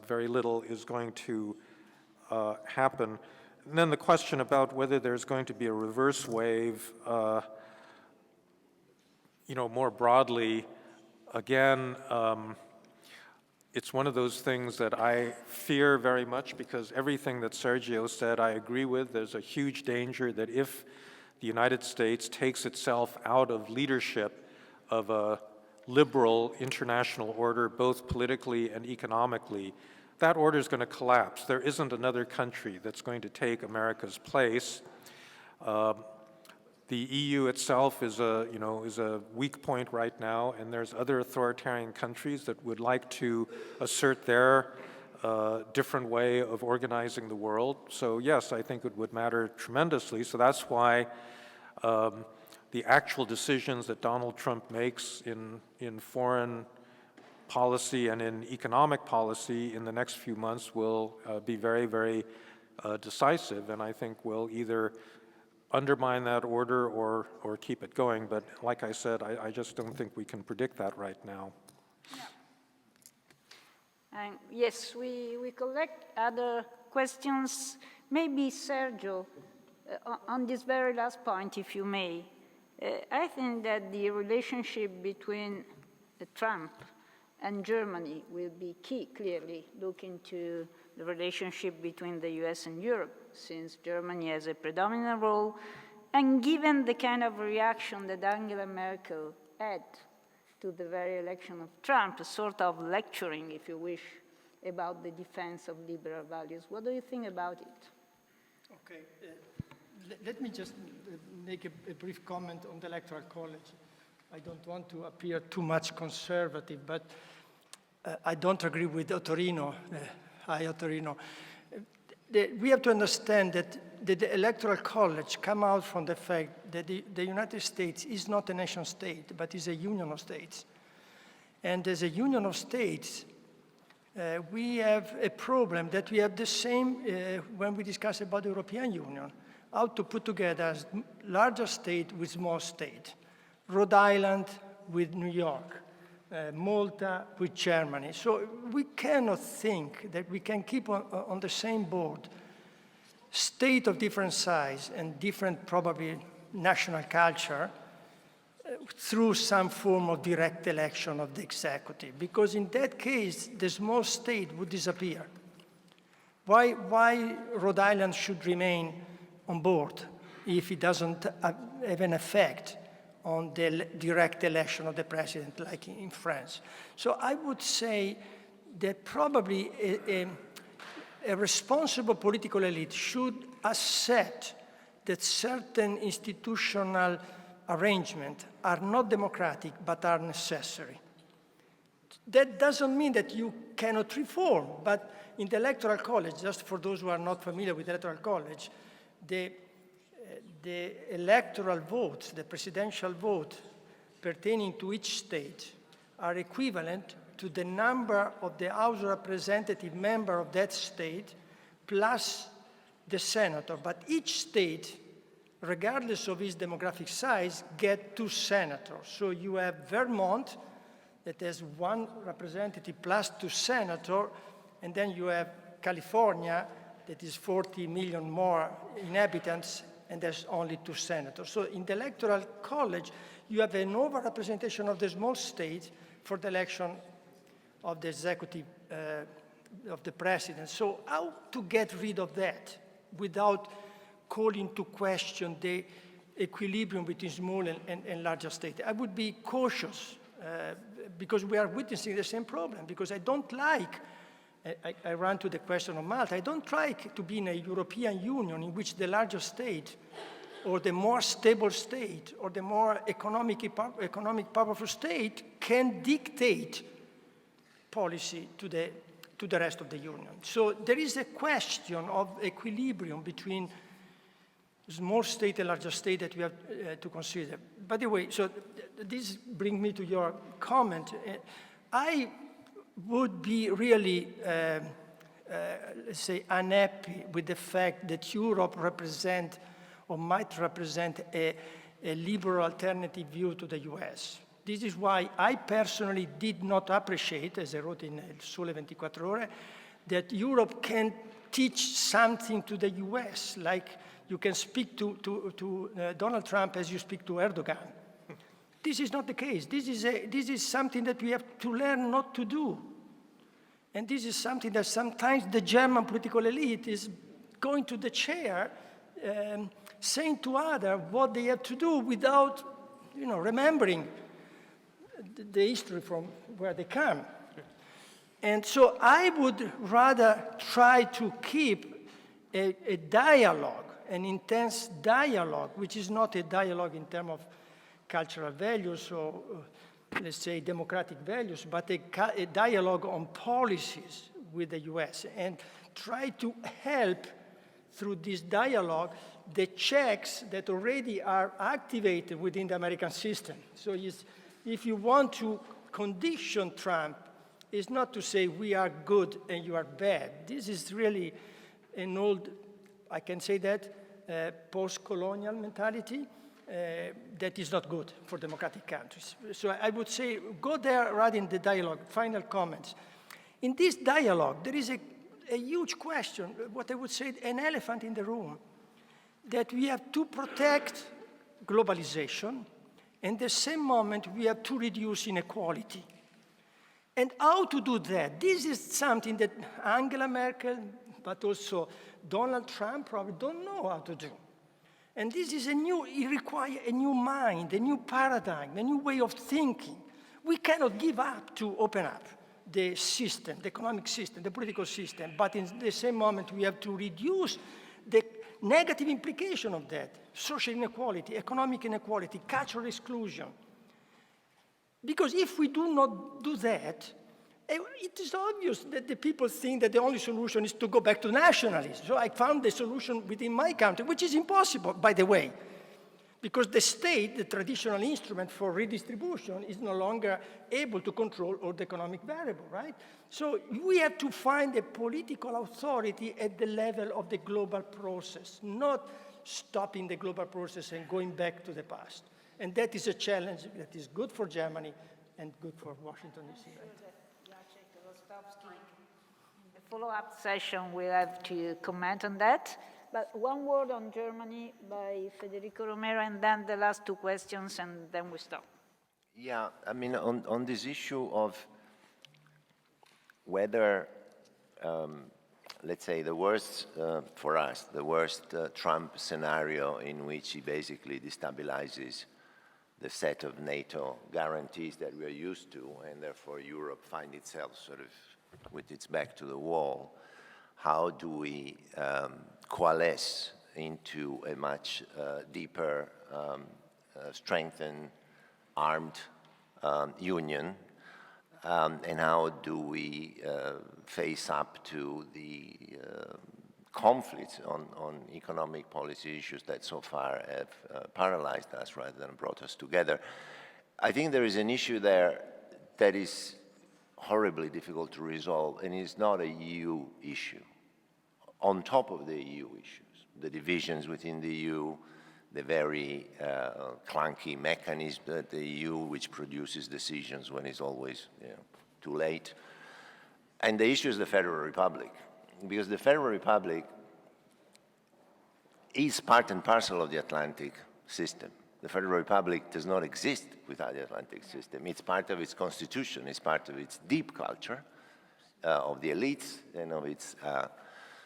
S5: very little is going to happen. And then the question about whether there's going to be a reverse wave, more broadly, again, it's one of those things that I fear very much, because everything that Sergio said I agree with. There's a huge danger that if the United States takes itself out of leadership of a liberal international order, both politically and economically, that order is going to collapse. There isn't another country that's going to take America's place. The EU itself is a weak point right now, and there's other authoritarian countries that would like to assert their different way of organizing the world. So yes, I think it would matter tremendously. So that's why the actual decisions that Donald Trump makes in foreign policy and in economic policy in the next few months will be very, very decisive, and I think will either undermine that order or keep it going. But like I said, I just don't think we can predict that right now.
S4: And yes, we collect other questions. Maybe Sergio, on this very last point, if you may. I think that the relationship between Trump and Germany will be key, clearly, looking to the relationship between the US and Europe, since Germany has a predominant role, and given the kind of reaction that Angela Merkel had to the very election of Trump, a sort of lecturing, if you wish, about the defense of liberal values. What do you think about it?
S6: Okay, let me just make a brief comment on the Electoral College. I don't want to appear too much conservative, but I don't agree with Ottorino. Hi, Ottorino. We have to understand that the Electoral College come out from the fact that the United States is not a nation state, but is a union of states. And as a union of states, we have a problem that we have the same when we discuss about the European Union, how to put together larger state with small state. Rhode Island with New York, Malta with Germany. So we cannot think that we can keep on the same board state of different size and different probably national culture through some form of direct election of the executive, because in that case, the small state would disappear. Why Rhode Island should remain on board if it doesn't have an effect on the direct election of the president, like in France? So I would say that probably a responsible political elite should accept that certain institutional arrangements are not democratic but are necessary. That doesn't mean that you cannot reform, but in the Electoral College, just for those who are not familiar with the Electoral College, the electoral votes, the presidential vote pertaining to each state are equivalent to the number of the House of Representative member of that state plus the senator. But each state, regardless of its demographic size, get 2 senators. So you have Vermont that has 1 representative plus 2 senators, and then you have California that is 40 million more inhabitants, and there's only 2 senators. So in the Electoral College, you have an overrepresentation of the small states for the election of the executive, of the president. So how to get rid of that without calling to question the equilibrium between small and larger states? I would be cautious because we are witnessing the same problem, because I don't like, I run to the question of Malta, I don't like to be in a European Union in which the larger state or the more stable state or the more economic powerful state can dictate policy to the rest of the Union. So there is a question of equilibrium between small state and larger state that we have to consider. By the way, so this brings me to your comment. I would be really, let's say, unhappy with the fact that Europe represent or might represent a liberal alternative view to the US. This is why I personally did not appreciate, as I wrote in Il Sole 24 Ore, that Europe can teach something to the US, like you can speak to Donald Trump as you speak to Erdogan. This is not the case. This is something that we have to learn not to do. And this is something that sometimes the German political elite is going to the chair, saying to others what they have to do without, remembering the history from where they come. And so I would rather try to keep a dialogue, an intense dialogue, which is not a dialogue in terms of cultural values or, let's say, democratic values, but a dialogue on policies with the US, and try to help through this dialogue the checks that already are activated within the American system. So if you want to condition Trump, it's not to say we are good and you are bad. This is really an old, I can say that, post-colonial mentality that is not good for democratic countries. So I would say go there rather in the dialogue. Final comments. In this dialogue, there is a huge question, what I would say an elephant in the room, that we have to protect globalization, and at the same moment we have to reduce inequality. And how to do that? This is something that Angela Merkel, but also Donald Trump probably don't know how to do. And this is it requires a new mind, a new paradigm, a new way of thinking. We cannot give up to open up the system, the economic system, the political system, but in the same moment we have to reduce the negative implication of that, social inequality, economic inequality, cultural exclusion. Because if we do not do that, it is obvious that the people think that the only solution is to go back to nationalism. So I found the solution within my country, which is impossible, by the way, because the state, the traditional instrument for redistribution, is no longer able to control all the economic variable, right? So we have to find a political authority at the level of the global process, not stopping the global process and going back to the past. And that is a challenge that is good for Germany and good for Washington, D.C.
S4: In the follow-up session, we have to comment on that. But one word on Germany by Federico Romero, and then the last 2 questions, and then we stop.
S7: Yeah, I mean, on this issue of whether let's say, the worst, for us, the worst Trump scenario in which he basically destabilizes the set of NATO guarantees that we are used to, and therefore Europe finds itself sort of with its back to the wall. How do we coalesce into a much deeper, strengthened, armed union? And how do we face up to the conflicts on economic policy issues that so far have paralyzed us rather than brought us together? I think there is an issue there that is horribly difficult to resolve, and it's not a EU issue. On top of the EU issues, the divisions within the EU, the very clunky mechanism that the EU, which produces decisions when it's always too late. And the issue is the Federal Republic, because the Federal Republic is part and parcel of the Atlantic system. The Federal Republic does not exist without the Atlantic system. It's part of its constitution, it's part of its deep culture, of the elites and of its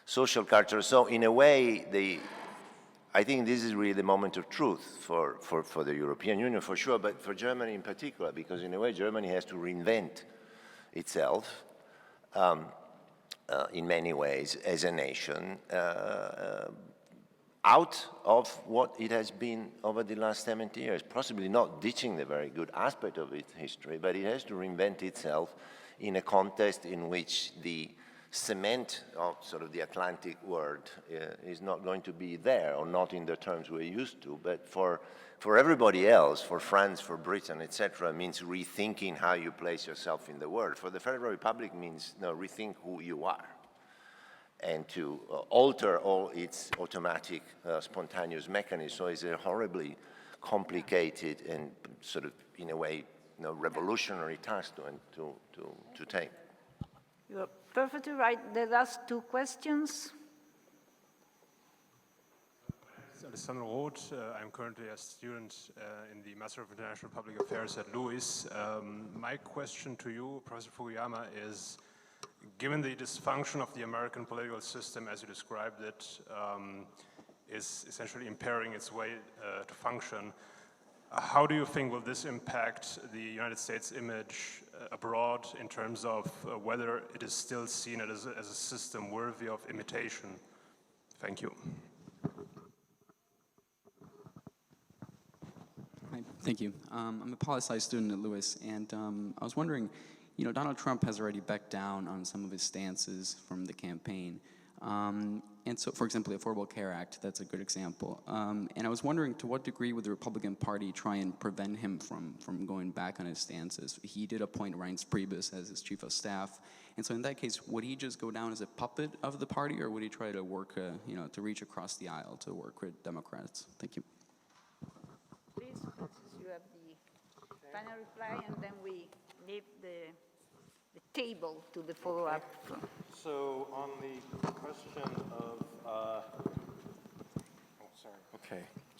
S7: social culture. So in a way, I think this is really the moment of truth for the European Union, for sure, but for Germany in particular, because in a way Germany has to reinvent itself in many ways as a nation out of what it has been over the last 70 years, possibly not ditching the very good aspect of its history, but it has to reinvent itself in a context in which the cement of sort of the Atlantic world is not going to be there, or not in the terms we're used to, but for everybody else, for France, for Britain, etc., means rethinking how you place yourself in the world. For the Federal Republic means rethink who you are, and to alter all its automatic, spontaneous mechanisms. So it's a horribly complicated and sort of, in a way, revolutionary task to take.
S4: You're perfectly right. The last two questions.
S13: Alessandro Roth. I'm currently a student in the Master of International Public Affairs at LUIS. My question to you, Professor Fukuyama, is, given the dysfunction of the American political system as you described it, is essentially impairing its way to function, how do you think will this impact the United States image abroad in terms of whether it is still seen as a system worthy of imitation? Thank you.
S14: Hi, thank you. I'm a poli-sci student at LUIS, and I was wondering, Donald Trump has already backed down on some of his stances from the campaign. And so, for example, the Affordable Care Act, that's a good example. And I was wondering, to what degree would the Republican Party try and prevent him from going back on his stances? He did appoint Reince Priebus as his chief of staff. And so in that case, would he just go down as a puppet of the party, or would he try to work, to reach across the aisle to work with Democrats? Thank you.
S4: Please, you have the final reply, and then we leave the table to the follow-up.
S5: So on the question of,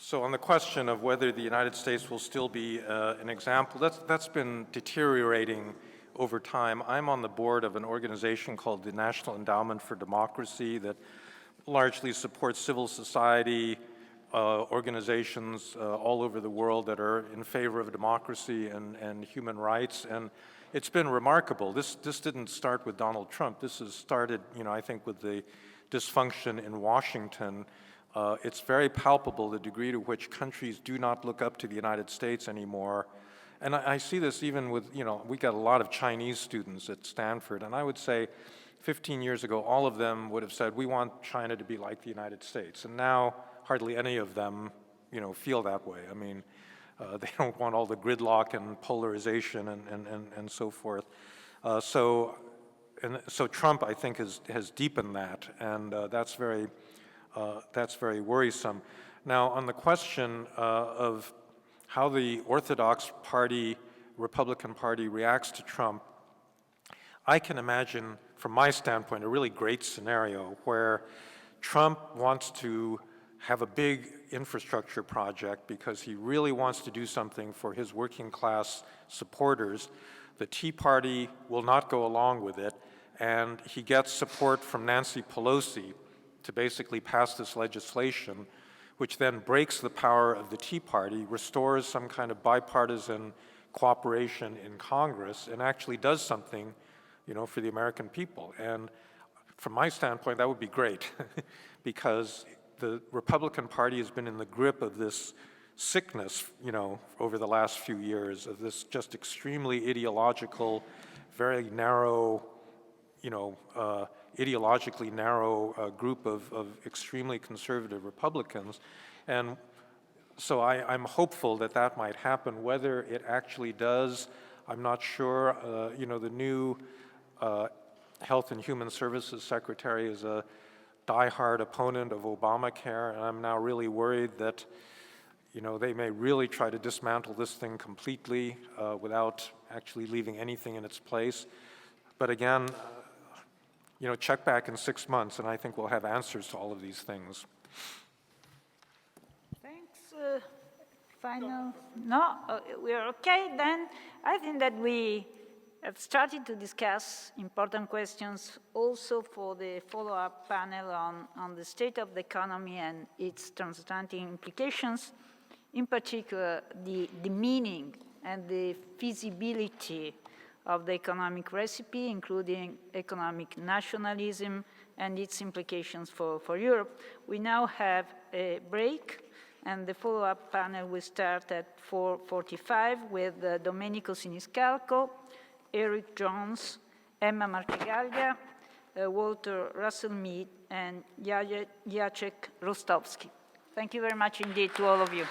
S5: So on the question of whether the United States will still be an example, that's been deteriorating over time. I'm on the board of an organization called the National Endowment for Democracy that largely supports civil society organizations all over the world that are in favor of democracy and human rights. And it's been remarkable. This didn't start with Donald Trump. This has started, I think, with the dysfunction in Washington. It's very palpable the degree to which countries do not look up to the United States anymore. And I see this even with, we got a lot of Chinese students at Stanford, and I would say 15 years ago, all of them would have said, we want China to be like the United States. And now hardly any of them, feel that way. I mean, they don't want all the gridlock and polarization and so forth. So Trump, I think, has deepened that, and that's very worrisome. Now, on the question of how the Orthodox Party, Republican Party reacts to Trump, I can imagine, from my standpoint, a really great scenario where Trump wants to have a big infrastructure project because he really wants to do something for his working class supporters. The Tea Party will not go along with it, and he gets support from Nancy Pelosi to basically pass this legislation, which then breaks the power of the Tea Party, restores some kind of bipartisan cooperation in Congress, and actually does something, for the American people. And from my standpoint, that would be great, because the Republican Party has been in the grip of this sickness, over the last few years, of this just extremely ideological, very narrow, ideologically narrow group of extremely conservative Republicans. And so I'm hopeful that that might happen. Whether it actually does, I'm not sure. The new Health and Human Services Secretary is a diehard opponent of Obamacare, and I'm now really worried that they may really try to dismantle this thing completely without actually leaving anything in its place. But again, check back in 6 months, and I think we'll have answers to all of these things.
S4: Thanks. Final? No? We're okay then? I think that we have started to discuss important questions also for the follow-up panel on the state of the economy and its transatlantic implications, in particular the meaning and the feasibility of the economic recipe, including economic nationalism and its implications for Europe. We now have a break, and the follow-up panel will start at 4:45 with Domenico Siniscalco, Eric Jones, Emma Marcegaglia, Walter Russell-Mead, and Jacek Rostovsky. Thank you very much indeed to all of you.